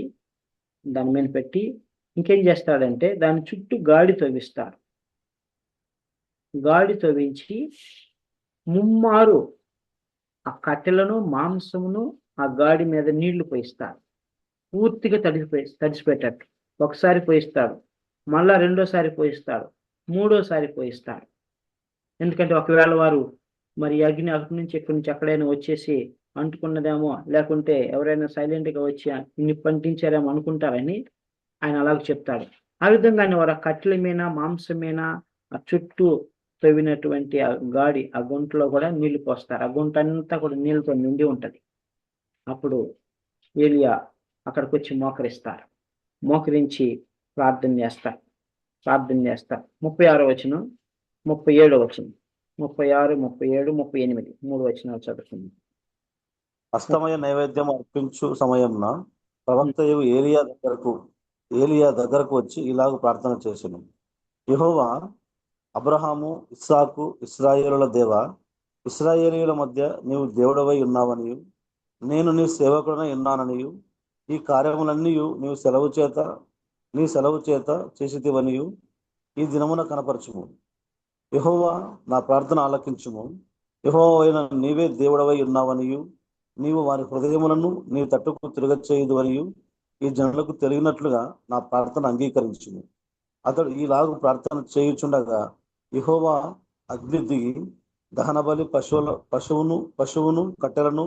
దాని మీద పెట్టి ఇంకేం చేస్తాడంటే దాని చుట్టూ గాడి తవ్విస్తాడు. గాడి తవ్వించి ముమ్మారు ఆ కట్టెలను మాంసమును ఆ గాడి మీద నీళ్లు పోయిస్తాడు. పూర్తిగా తడిసిపెట్టట్టు. ఒకసారి పోయిస్తాడు, మళ్ళా రెండోసారి పోయిస్తాడు, మూడోసారి పోయిస్తాడు. ఎందుకంటే ఒకవేళ వారు మరి అగ్ని అక్కడి నుంచి ఇక్కడి నుంచి ఎక్కడైనా వచ్చేసి అంటుకున్నదేమో, లేకుంటే ఎవరైనా సైలెంట్గా వచ్చి నిప్పంటించారేమో అనుకుంటారని ఆయన అలాగ చెప్తాడు. ఆ విధంగానే వారు ఆ కట్టెల మీద మాంసం మీద ఆ చుట్టూ తవ్వినటువంటి ఆ గాడి ఆ గుంటలో కూడా నీళ్లు పోస్తారు. ఆ గుంట అంతా కూడా నీళ్ళతో నిండి ఉంటది. అప్పుడు ఏలియా అక్కడికి వచ్చి మోకరించి ప్రార్థన చేస్తారు. 36వ వచనం, 37వ వచనం, 36, 37, 38 3 వచనాలు చదువుతుంది. అస్తమయ నైవేద్యం అర్పించు సమయంన ప్రవక్తయు ఏలియా దగ్గరకు వచ్చి ఇలాగ ప్రార్థన చేసెను. యెహోవా, అబ్రహాము, ఇస్సాకు, ఇశ్రాయేలుల దేవా, ఇశ్రాయేలీయుల మధ్య నీవు దేవుడవై ఉన్నావనియు నేను నీ సేవకుడనై ఉన్నాననియు ఈ కార్యములన్నీ నీ సెలవు చేత చేసితివనియు ఈ దినమున కనపరచుము. యెహోవా, నా ప్రార్థన ఆలకించుము. యెహోవా అయిన నీవే దేవుడవై ఉన్నావనియు నీవు వారి హృదయములను నీ తట్టుకు తిరగచేయుదువనియు ఈ జనులకు తెలియనట్లుగా నా ప్రార్థన అంగీకరించుము. అతడు ఈలాగు ప్రార్థన చేయుచుండగా యెహోవా అగ్ని దిగి దహనబలి పశువును కట్టెలను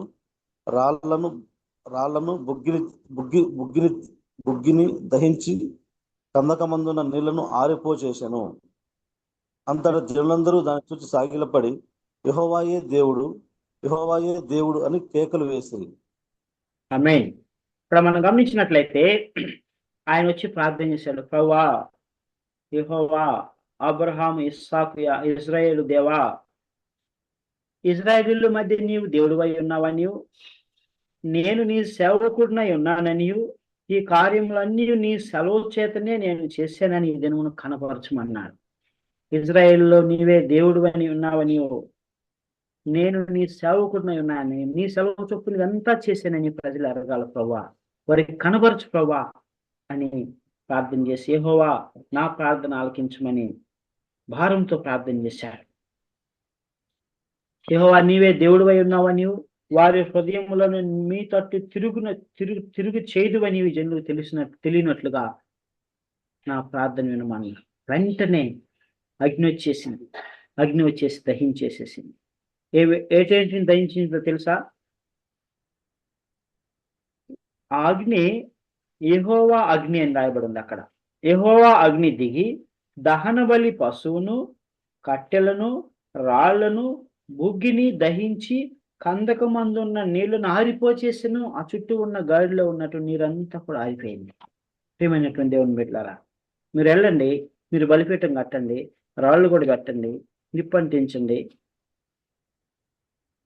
రాళ్లను బుగ్గిని దహించి కందకమందున్న నీళ్లను ఆరిపోచేసెను. అంతటా జనులందరూ దాన్ని చూసి సాగిలపడి యెహోవాయే దేవుడు అని కేకలు వేసిరి. ఆమేన్. ఇక్కడ మనం గమనించినట్లయితే ఆయన వచ్చి ప్రార్థన చేశాడు, ప్రభువా, యెహోవా, అబ్రహాము, ఇస్సాకు, ఇశ్రాయేలు దేవా, ఇశ్రాయేలీయుల మధ్య నీవు దేవుడివై ఉన్నావనియు నేను నీ సేవకుడినై ఉన్నాననియు ఈ కార్యములన్నీ నీ సెలవు చేతనే నేను చేశానని ఈ దినమును కనపరచమన్నాడు. ఇజ్రాయేల్లో నీవే దేవుడు అని ఉన్నావనియు నేను నీ సేవకుడినై ఉన్నానని నీ సెలవు చొప్పున ఇదంతా చేశానని ప్రజలు అడగాల ప్రభువా, వారికి కనపరచు ప్రభువా అని ప్రార్థన చేసి యెహోవా నా ప్రార్థన ఆలకించమని భారంతో ప్రార్థన చేశారు. యెహోవా నీవే దేవుడివై ఉన్నావనియు వారి హృదయములను మీ తట్టు తిరుగు చేదువని జనులు తెలియనట్లుగా నా ప్రార్థన వినమని వెంటనే అగ్ని వచ్చేసి దహించేసేసింది. ఏటేంటిని దహించిందో తెలుసా? ఆ అగ్ని యెహోవా అగ్ని అని రాయబడి ఉంది అక్కడ. యెహోవా అగ్ని దిగి దహన బలి పశువును కట్టెలను రాళ్లను బుగ్గిని దహించి కందకమందున్న నీళ్లను ఆరిపోచేసెను. ఆ చుట్టూ ఉన్న గాడిలో ఉన్నట్టు నీరంతా కూడా ఆరిపోయింది. ప్రియమైనటువంటి దేవుని బిడ్డలారా, మీరు వెళ్ళండి, మీరు బలిపీఠం కట్టండి, రాళ్ళు కూడా కట్టండి, నిప్పంటించండి,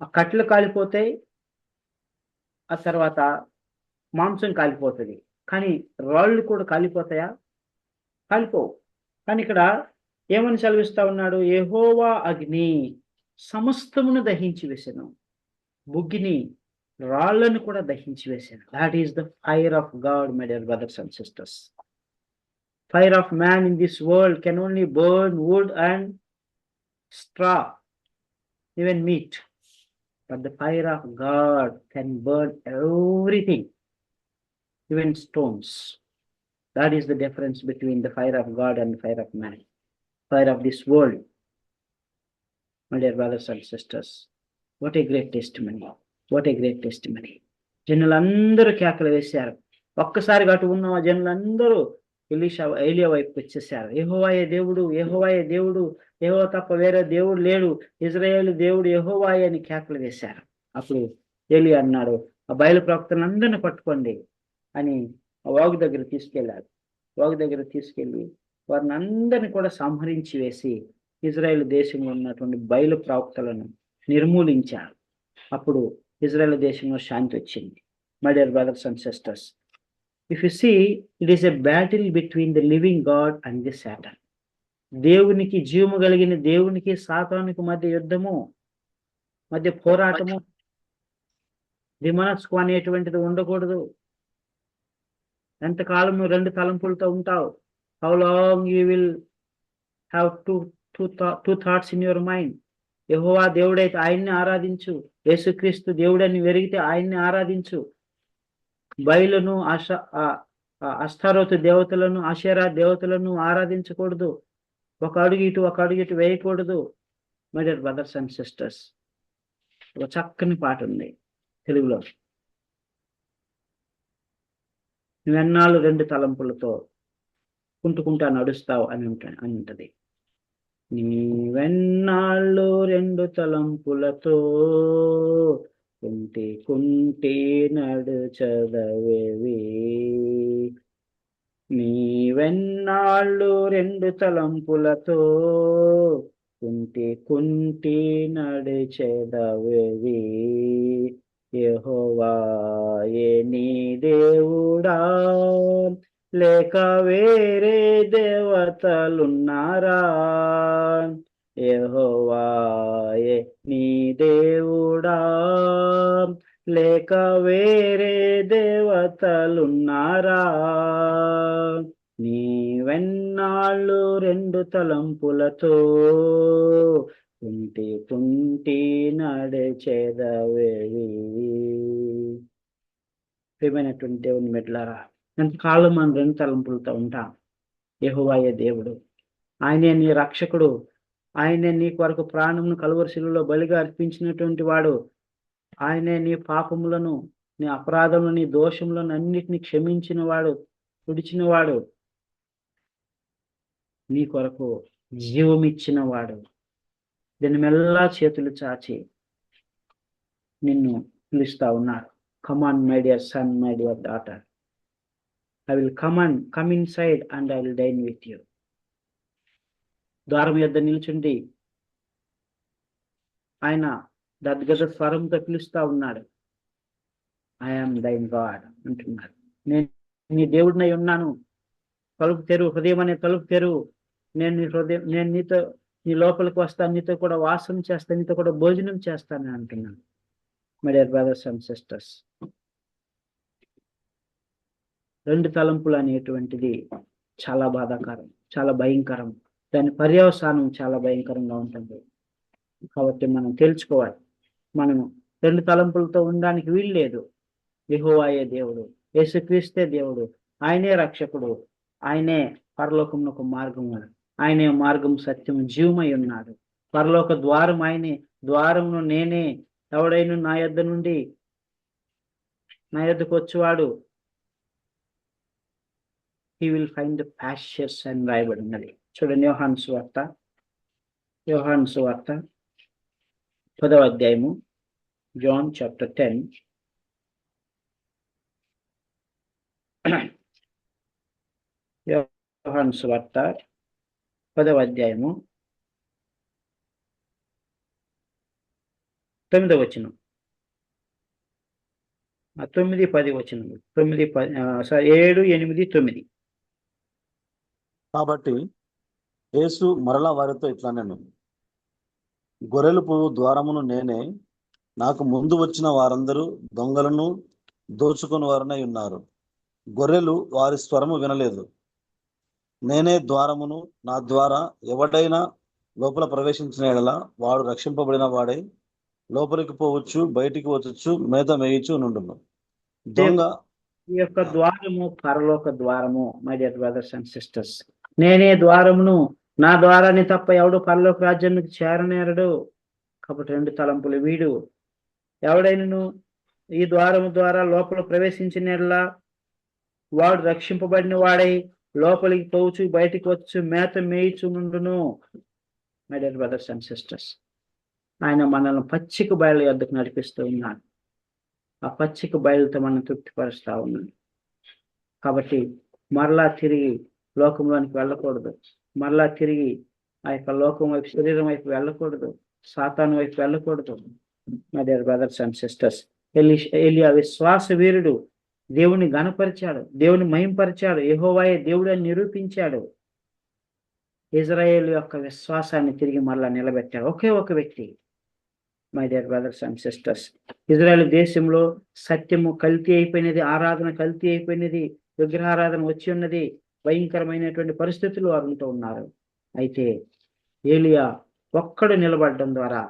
ఆ కట్టెలు కాలిపోతాయి, ఆ తర్వాత మాంసం కాలిపోతుంది. కానీ రాళ్ళు కూడా కాలిపోతాయా? కాలిపోవు. కానీ ఇక్కడ ఏమని సెలవిస్తా ఉన్నాడు? యెహోవా అగ్ని సమస్తమును దహించి వేసెను, బుగ్గిని రాళ్లను కూడా దహించి వేశాను. That is the fire of God, my dear brothers and sisters. Fire of man in this world can only burn wood and straw, even meat. But the fire of God can burn everything, even stones. That is the difference between the fire of God and the fire of man. Fire of this world. My dear brothers and sisters, what a great testimony. What a great testimony. జనులందరూ కేకలు వేశారు. ఒక్కసారిగా అటు ఉన్న జనులందరూ ఏలియా వైపుకి వచ్చేసారు. యెహోవాయే దేవుడు, యెహోవాయే దేవుడు, యెహోవా తప్ప వేరే దేవుడు లేడు, ఇజ్రాయేలు దేవుడు యెహోవాయే అని కేకలు వేశారు. అప్పుడు ఏలియా అన్నాడు, ఆ బయలు ప్రవక్తలందరిని పట్టుకోండి అని ఆ వాగు దగ్గర తీసుకెళ్లారు. వాగు దగ్గర తీసుకెళ్లి వారిని అందరిని కూడా సంహరించి వేసి ఇజ్రాయేల్ దేశంలో ఉన్నటువంటి బయలు ప్రవక్తలను నిర్మూలించారు. అప్పుడు ఇజ్రాయేల్ దేశంలో శాంతి వచ్చింది. My dear brothers and sisters, if you see, it is a battle between the living God and the Satan. దేవునికి, జీవము కలిగిన దేవునికి సాతానుకు మధ్య యుద్ధము, మధ్య పోరాటము. విమనస్కు అనేటువంటిది ఉండకూడదు. ఎంతకాలం నువ్వు రెండు తలంపులతో ఉంటావు? How long you will have two thoughts in your mind? యెహోవా దేవుడైతే ఆయన్ని ఆరాధించు, యేసుక్రీస్తు దేవుడని వెరిగితే ఆయన్ని ఆరాధించు. బయలును అస్తారోతు దేవతలను, ఆషేరా దేవతలను ఆరాధించకూడదు. ఒక అడుగు ఇటు వేయకూడదు. My dear brothers and sisters, ఒక చక్కని పాట ఉంది తెలుగులో. నువ్వెన్నాళ్ళు రెండు తలంపులతో కుంటుకుంటా నడుస్తావు అని ఉంటది. నీవెన్నాళ్ళు రెండు తలంపులతో కుంటి నడుచదవేవి. నీవెన్నాళ్ళు రెండు తలంపులతో కుంటి నడిచెదవేవి. యెహోవాయే నీ దేవుడా, లేక వేరే దేవతలున్నారా? యెహోవాయే నీ దేవుడా, లేక వేరే దేవతలున్నారా? నీవెన్నాళ్ళు రెండు తలంపులతో కుంటి నడిచెదవేవి. ప్రియమైనటువంటి దేవుని బిడ్డలారా, ఎంతకాలం మనం రెండు తలంపులతో ఉంటాం? యెహోవాయే దేవుడు, ఆయనే నీ రక్షకుడు, ఆయనే నీ కొరకు ప్రాణమును కలువరి శిలువలో బలిగా అర్పించినటువంటి వాడు, ఆయనే నీ పాపములను, నీ అపరాధములను, నీ దోషములను అన్నిటిని క్షమించిన వాడు, తుడిచిన వాడు, నీ కొరకు జీవమిచ్చిన వాడు. దీని మెల్లా చేతులు చాచి నిన్ను పిలుస్తా ఉన్నాడు. Come on my dear son, my dear daughter, I will come inside and I will dine with you. ద్వారం యొద్ద నిల్చుండి ఆయన గద్గద స్వరంతో పిలుస్తా ఉన్నాడు. I am thy God అంటున్నాడు. నేను నీ దేవుడినై ఉన్నాను, తలుపు తెరువు, హృదయం అనే తలుపు తెరువు. నేను నీతో, నీ లోపలికి వస్తాను, నీతో కూడా వాసం చేస్తాను, నీతో కూడా భోజనం చేస్తాను అంటున్నాను. My dear brothers and sisters, రెండు తలంపులు అనేటువంటిది చాలా బాధాకరం, చాలా భయంకరం. దాని పర్యవసానం చాలా భయంకరంగా ఉంటుంది. కాబట్టి మనం తెలుసుకోవాలి, మనం రెండు తలంపులతో ఉండడానికి వీలు లేదు. యెహోవాయే దేవుడు, యేసుక్రీస్తే దేవుడు, ఆయనే రక్షకుడు, ఆయనే పరలోకమునకు మార్గము, ఆయనే మార్గం, సత్యము, జీవమై ఉన్నాడు. పరలోక ద్వారం ఆయనే, ద్వారమును నేనే. ఎవడైనా నా యొద్దకు వచ్చేవాడు he will find the pastures అని రాయబడి ఉన్నది. చూడండి, యోహాను సువార్త 10వ అధ్యాయము, John chapter 10. యోహాను సువార్త 10వ అధ్యాయము 9వ వచనం, 9, 10 వచనములు, 9, 7, 8, 9. కాబట్టి యేసు మరలా వారితో ఇట్లా నేను, గొర్రెలకు ద్వారమును నేనే, నాకు ముందు వచ్చిన వారందరూ దొంగలను దోచుకొని వారనై ఉన్నారు. గొర్రెలు వారి స్వరము వినలేదు, నేనే ద్వారమును, నా ద్వారా ఎవడైనా లోపల ప్రవేశించిన యెడల వాడు రక్షింపబడిన వాడై లోపలికి పోవచ్చు, బయటికి వచ్చుచు మేత మేయుచు నుండును. దొంగ ఈ యొక్క ద్వారము పరలోక ద్వారము. My dear brothers and sisters, నేనే ద్వారమును, నా ద్వారాన్ని తప్ప ఎవడు పరలోక రాజ్యానికి చేరనేరడు. కాబట్టి రెండు తలంపులు. వీడు ఎవడైనను ఈ ద్వారము ద్వారా లోపల ప్రవేశించినలా వాడు రక్షింపబడిన వాడై లోపలికి పోవచ్చు, బయటికి వచ్చు మేత మేయుచునుండును. My dear brothers and sisters, ఆయన మనల్ని పచ్చిక బయలు యొద్దకు నడిపిస్తూ ఉన్నాడు. ఆ పచ్చిక బయలుతో మనం తృప్తిపరుస్తూ ఉన్నాడు. కాబట్టి మరలా తిరిగి లోకంలోనికి వెళ్ళకూడదు. మరలా తిరిగి ఆ యొక్క లోకం వైపు, శరీరం వైపు వెళ్ళకూడదు. సాతాను వైపు వెళ్ళకూడదు. My dear brothers and sisters, ఎలియా విశ్వాస వీరుడు. దేవుని గణపరిచాడు, దేవుని మహింపరిచాడు, యెహోవాయే దేవుడు అని నిరూపించాడు. ఇజ్రాయేల్ యొక్క విశ్వాసాన్ని తిరిగి మరలా నిలబెట్టాడు ఒకే ఒక వ్యక్తి. My dear brothers and sisters, Israel దేశంలో సత్యము కల్తీ అయిపోయినది, ఆరాధన కల్తీ అయిపోయినది, విగ్రహారాధన వచ్చి ఉన్నది, భయంకరమైనటువంటి పరిస్థితులు వారుంటూ ఉన్నారు. అయితే ఏలియా ఒక్కడు నిలబడడం ద్వారా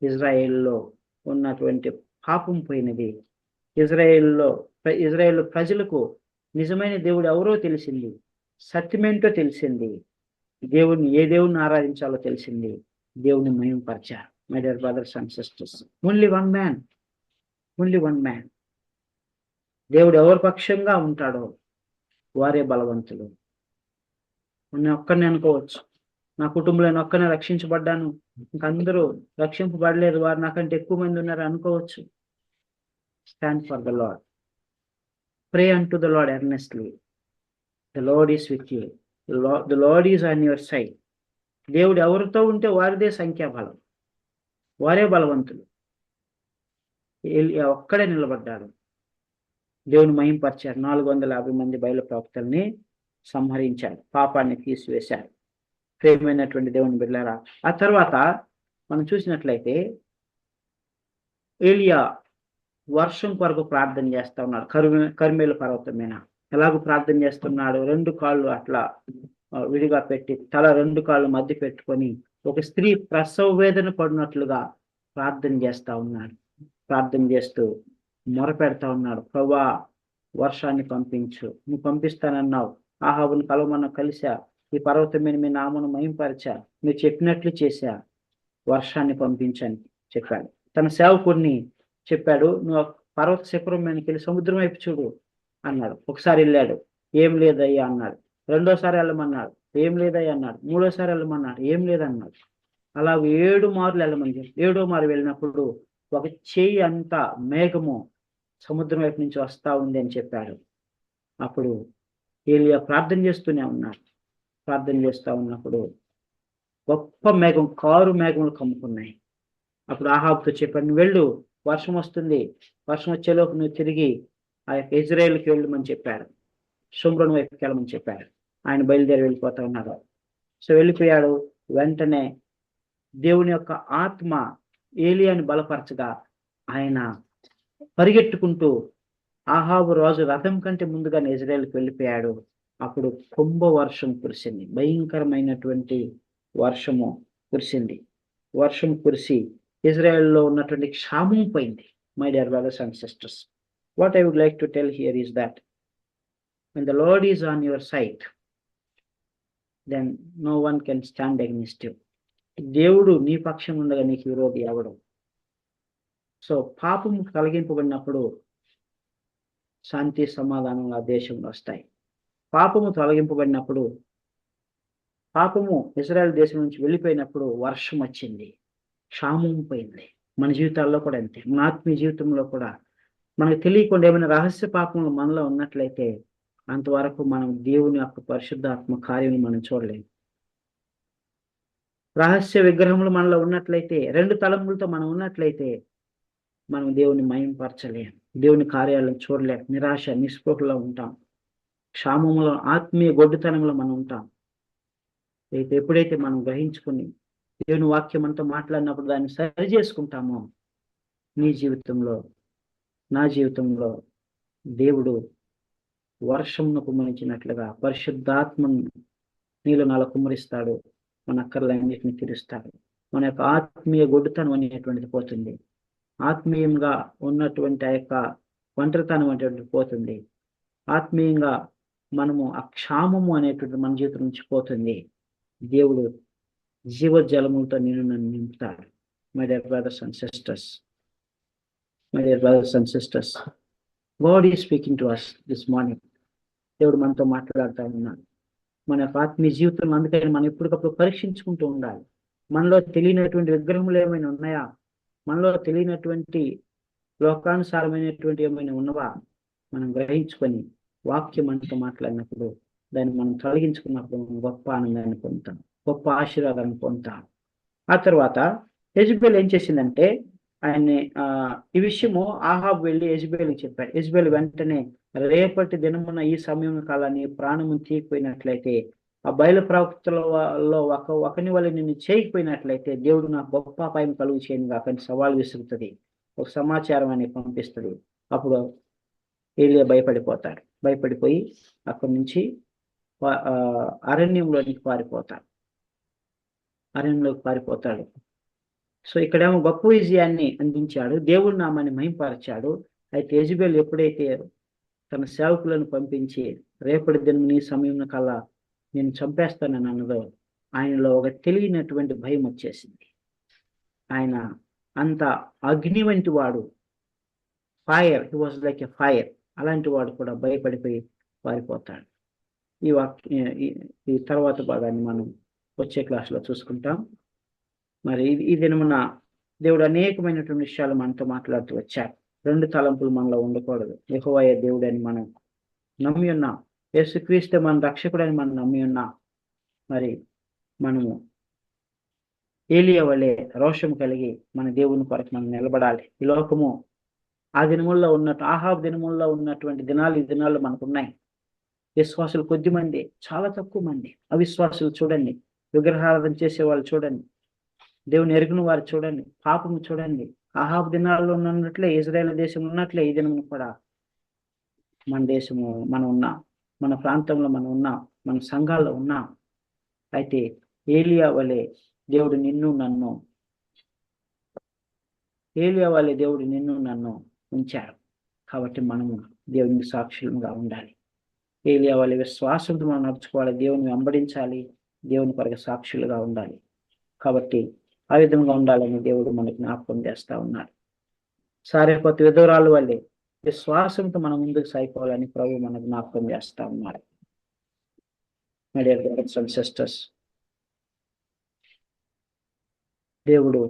ఇజ్రాయెల్లో ఉన్నటువంటి పాపం పోయినది. ఇజ్రాయెల్ ప్రజలకు నిజమైన దేవుడు ఎవరో తెలిసింది, సత్యమేంటో తెలిసింది, ఏ దేవుని ఆరాధించాలో తెలిసింది, దేవుని మహిమపరిచారు. My dear brothers and sisters, only one man. దేవుడు ఎవరి పక్షంగా ఉంటాడో వారే బలవంతులు. నేను ఒక్కరిని అనుకోవచ్చు, నా కుటుంబంలో నేను ఒక్కనే రక్షించబడ్డాను, ఇంకందరూ రక్షింపబడలేదు, వారు నాకంటే ఎక్కువ మంది ఉన్నారు అనుకోవచ్చు. Stand for the lord, pray unto the Lord earnestly. The Lord is with you. The Lord is on your side. దేవుడు ఎవరితో ఉంటే వారిదే సంఖ్యాబలం, వారే బలవంతులు. ఒక్కడే నిలబడ్డాడు, దేవుని మహింపరిచారు. 450 మంది బయలు ప్రవక్తల్ని సంహరించాడు, పాపాన్ని తీసివేశాడు. ప్రేమైనటువంటి దేవుని బిడ్డలారా, ఆ తర్వాత మనం చూసినట్లయితే ఏలియా వర్షం కొరకు ప్రార్థన చేస్తా ఉన్నాడు. కర్మేలు పర్వతం మీద ఎలాగో ప్రార్థన చేస్తున్నాడు. 2 కాళ్ళు అట్లా విడిగా పెట్టి, తల 2 కాళ్ళు మధ్య పెట్టుకొని ఒక స్త్రీ ప్రసవ వేదన పడినట్లుగా ప్రార్థన చేస్తా ఉన్నాడు. ప్రార్థన చేస్తూ మొరపెడతా ఉన్నాడు, ప్రభువా వర్షాన్ని పంపించు, నువ్వు పంపిస్తానన్నావు, ఆహాబుని కలవమన్న కలిసా, ఈ పర్వతం మీద మీ నామను మహింపరిచా, మీరు చెప్పినట్లు చేశా, వర్షాన్ని పంపించని చెప్పాడు. తన సేవకుడిని చెప్పాడు, నువ్వు పర్వత శిఖరం మీదకి వెళ్ళి సముద్రం వైపు చూడు అన్నాడు. ఒకసారి వెళ్ళాడు, ఏం లేదయ్యా అన్నాడు. 2వ సారి వెళ్ళమన్నాడు, ఏం లేదయ్యా అన్నాడు. 3వ సారి వెళ్ళమన్నాడు, ఏం లేదన్నాడు. అలా 7 మార్లు వెళ్ళమని చెప్పి 7వ మారు వెళ్ళినప్పుడు ఒక చెయ్యి అంతా మేఘము సముద్రం వైపు నుంచి వస్తా ఉంది అని చెప్పాడు. అప్పుడు ఏలియా ప్రార్థన చేస్తూనే ఉన్నాడు. ప్రార్థన చేస్తూ ఉన్నప్పుడు గొప్ప మేఘం, కారు మేఘములు కమ్ముకున్నాయి. అప్పుడు ఆహాబుతో చెప్పాడు, నువ్వు వెళ్ళు, వర్షం వస్తుంది, వర్షం వచ్చేలోపు నువ్వు తిరిగి ఆ యొక్క ఇజ్రాయేల్కి వెళ్ళమని చెప్పాడు. షోమ్రోను వైపుకి వెళ్ళమని చెప్పాడు. ఆయన బయలుదేరి వెళ్ళిపోతా ఉన్నాడు. సో వెళ్ళిపోయాడు. వెంటనే దేవుని యొక్క ఆత్మ ఏలియాని బలపరచగా ఆయన పరిగెట్టుకుంటూ ఆహాబు రాజు రథం కంటే ముందుగానే ఇజ్రాయేల్కి వెళ్ళిపోయాడు. అప్పుడు కుంభ వర్షం కురిసింది, భయంకరమైనటువంటి వర్షము కురిసింది. వర్షం కురిసి ఇజ్రాయెల్లో ఉన్నటువంటి క్షామం పోయింది. My dear brothers and sisters, what I would like to tell here is that when the Lord is on your side, then no one can stand against you. దేవుడు నీ పక్షం ఉండగా నీకు విరోధి ఎవడు? సో పాపము తొలగింపబడినప్పుడు శాంతి సమాధానం ఆ దేశంలో వస్తాయి. పాపము తొలగింపబడినప్పుడు, పాపము ఇజ్రాయెల్ దేశం నుంచి వెళ్ళిపోయినప్పుడు వర్షం వచ్చింది, క్షామం పోయింది. మన జీవితాల్లో కూడా అంతే. మన ఆత్మీయ జీవితంలో కూడా మనకు తెలియకుండా ఏమైనా రహస్య పాపములు మనలో ఉన్నట్లయితే అంతవరకు మనం దేవుని యొక్క పరిశుద్ధాత్మ కార్యం మనం చూడలేము. రహస్య విగ్రహములు మనలో ఉన్నట్లయితే, 2 తలంపులతో మనం ఉన్నట్లయితే మనం దేవుని మహింపరచలేం, దేవుని కార్యాలను చూడలేం, నిరాశ నిస్పృహలో ఉంటాం, క్షామములో ఆత్మీయ గొడ్డుతనంలో మనం ఉంటాం. అయితే ఎప్పుడైతే మనం గ్రహించుకుని దేవుని వాక్యం అంతా మాట్లాడినప్పుడు దాన్ని సరి చేసుకుంటామో, నీ జీవితంలో, నా జీవితంలో దేవుడు వర్షంను కుమరించినట్లుగా పరిశుద్ధాత్మను నీలో నాలో కుమ్మరిస్తాడు, మన అక్కర్లన్నింటినీ తీరుస్తాడు. మన యొక్క ఆత్మీయ గొడ్డుతనం అనేటువంటిది పోతుంది. ఆత్మీయంగా ఉన్నటువంటి ఆ యొక్క ఒంటరితనం అనేటువంటిది పోతుంది. ఆత్మీయంగా మనము ఆ క్షామము అనేటువంటి మన జీవితం నుంచి పోతుంది. దేవుడు జీవజలములతో నిన్ను నన్ను నింపుతాడు. My dear brothers and sisters, my dear brothers and sisters, God is speaking to us this morning. దేవుడు మనతో మాట్లాడుతూ ఉన్నాడు. మన యొక్క ఆత్మీయ జీవితంలో అందుకని మనం ఎప్పటికప్పుడు పరీక్షించుకుంటూ ఉండాలి. మనలో తెలియనటువంటి విగ్రహములు ఏమైనా ఉన్నాయా? మనలో తెలియనటువంటి లోకానుసారమైనటువంటి ఏమైనా ఉన్నవా? మనం గ్రహించుకొని వాక్యం మనతో మాట్లాడినప్పుడు దాన్ని మనం తొలగించుకున్నప్పుడు మనం గొప్ప ఆనందాన్ని పొందుతాం, గొప్ప ఆశీర్వాదాన్ని పొందుతాం. ఆ తర్వాత యెజబెల్ ఏం చేసిందంటే ఆయన్ని ఈ విషయము ఆహాబు వెళ్ళి యెజబెల్కి చెప్పాడు. యెజబెల్ వెంటనే రేపటి దినమున ఈ సమయం కాలాన్ని ప్రాణము తీయకపోయినట్లయితే, ఆ బయలు ప్రవక్తలలో ఒకని వల్ల నిన్ను చేయకపోయినట్లయితే దేవుడు నాకు గొప్ప అపాయం కలుగు చేయను కాకని సవాల్ విసురుతుంది, ఒక సమాచారం అని పంపిస్తుంది. అప్పుడు ఏలియా భయపడిపోతాడు. భయపడిపోయి అక్కడి నుంచి అరణ్యంలోనికి పారిపోతాడు. అరణ్యంలోకి పారిపోతాడు. సో ఇక్కడేమో గొప్ప విజయాన్ని అందించాడు, దేవుడి నామాన్ని మహింపరిచాడు. అయితే యెజబెల్ ఎప్పుడైతే తన సేవకులను పంపించి రేపటి దినం నీ సమయం కల్లా నేను చంపేస్తానని అన్నదో, ఆయనలో ఒక తెలియనటువంటి భయం వచ్చేసింది. ఆయన అంత అగ్ని వంటి వాడు, fire, he was like a fire, అలాంటి వాడు కూడా భయపడిపోయి పారిపోతాడు. ఈ తర్వాత భాగాన్ని మనం వచ్చే క్లాసులో చూసుకుంటాం. మరి ఈ దినమున దేవుడు అనేకమైనటువంటి విషయాలు మనతో మాట్లాడుతూ వచ్చారు. రెండు తలంపులు మనలో ఉండకూడదు. యెహోవాయే దేవుడు అని మనం నమ్మి ఉన్నాం. యేసుక్రీస్తు మన రక్షకుడని మనం నమ్మి ఉన్నాం. మరి మనము ఏలియా వలె రోషం కలిగి మన దేవుని కొరకు మనం నిలబడాలి. ఈ లోకము ఆ దినముల్లో ఉన్నట్టు ఆహాబు దినముల్లో ఉన్నటువంటి దినాలు ఈ దినాల్లో మనకు ఉన్నాయి. విశ్వాసులు కొద్ది మంది, చాలా తక్కువ మంది. అవిశ్వాసులు చూడండి, విగ్రహారాధన చేసే వాళ్ళు చూడండి, దేవుని ఎరుగున వారు చూడండి, పాపము చూడండి. ఆహాబు దినాల్లో ఉన్నట్లే ఇజ్రాయేల్ దేశం ఉన్నట్లే ఈ దినము కూడా మన దేశము మనం ఉన్నాం, మన ప్రాంతంలో మనం ఉన్నాం, మన సంఘాల్లో ఉన్నాం. అయితే ఏలియా వలె దేవుడు నిన్ను నన్ను ఉంచారు. కాబట్టి మనము దేవునికి సాక్షులుగా ఉండాలి. ఏలియా వలె విశ్వాసంతో మనం నడుచుకోవాలి, దేవుని వెంబడించాలి, దేవుని కొరకు సాక్షులుగా ఉండాలి. కాబట్టి ఆ విధంగా ఉండాలని దేవుడు మనకు జ్ఞాపకం చేస్తా ఉన్నాడు. సారెపతు విధవరాలు వల్లే విశ్వాసంతో మనం ముందుకు సాగిపోవాలని ప్రభు మనకు జ్ఞాపకం చేస్తా ఉన్నాడు. My dear brothers and sisters, దేవుడు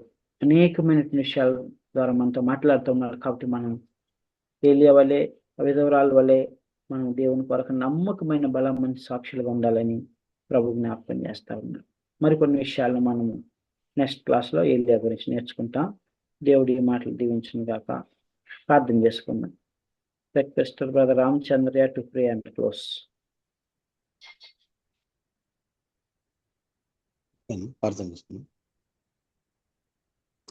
అనేకమైన విషయాల ద్వారా మనతో మాట్లాడుతున్నాడు. కాబట్టి మనం ఏలియా వలె, విధవరాలు వలె మనం దేవుని కొరకు నమ్మకమైన బలమైన సాక్షులుగా ఉండాలని ప్రభు జ్ఞాపకం చేస్తా ఉన్నాడు. మరికొన్ని విషయాలను మనము నెక్స్ట్ క్లాస్లో ఏలియా గురించి నేర్చుకుంటాం. దేవుడి ఈ మాటలు దీవించును గాక. ప్రార్థన చేసుకుందాం. Request brother Ramachandra to pray and close. ప్రార్థన చేసుకుందాం.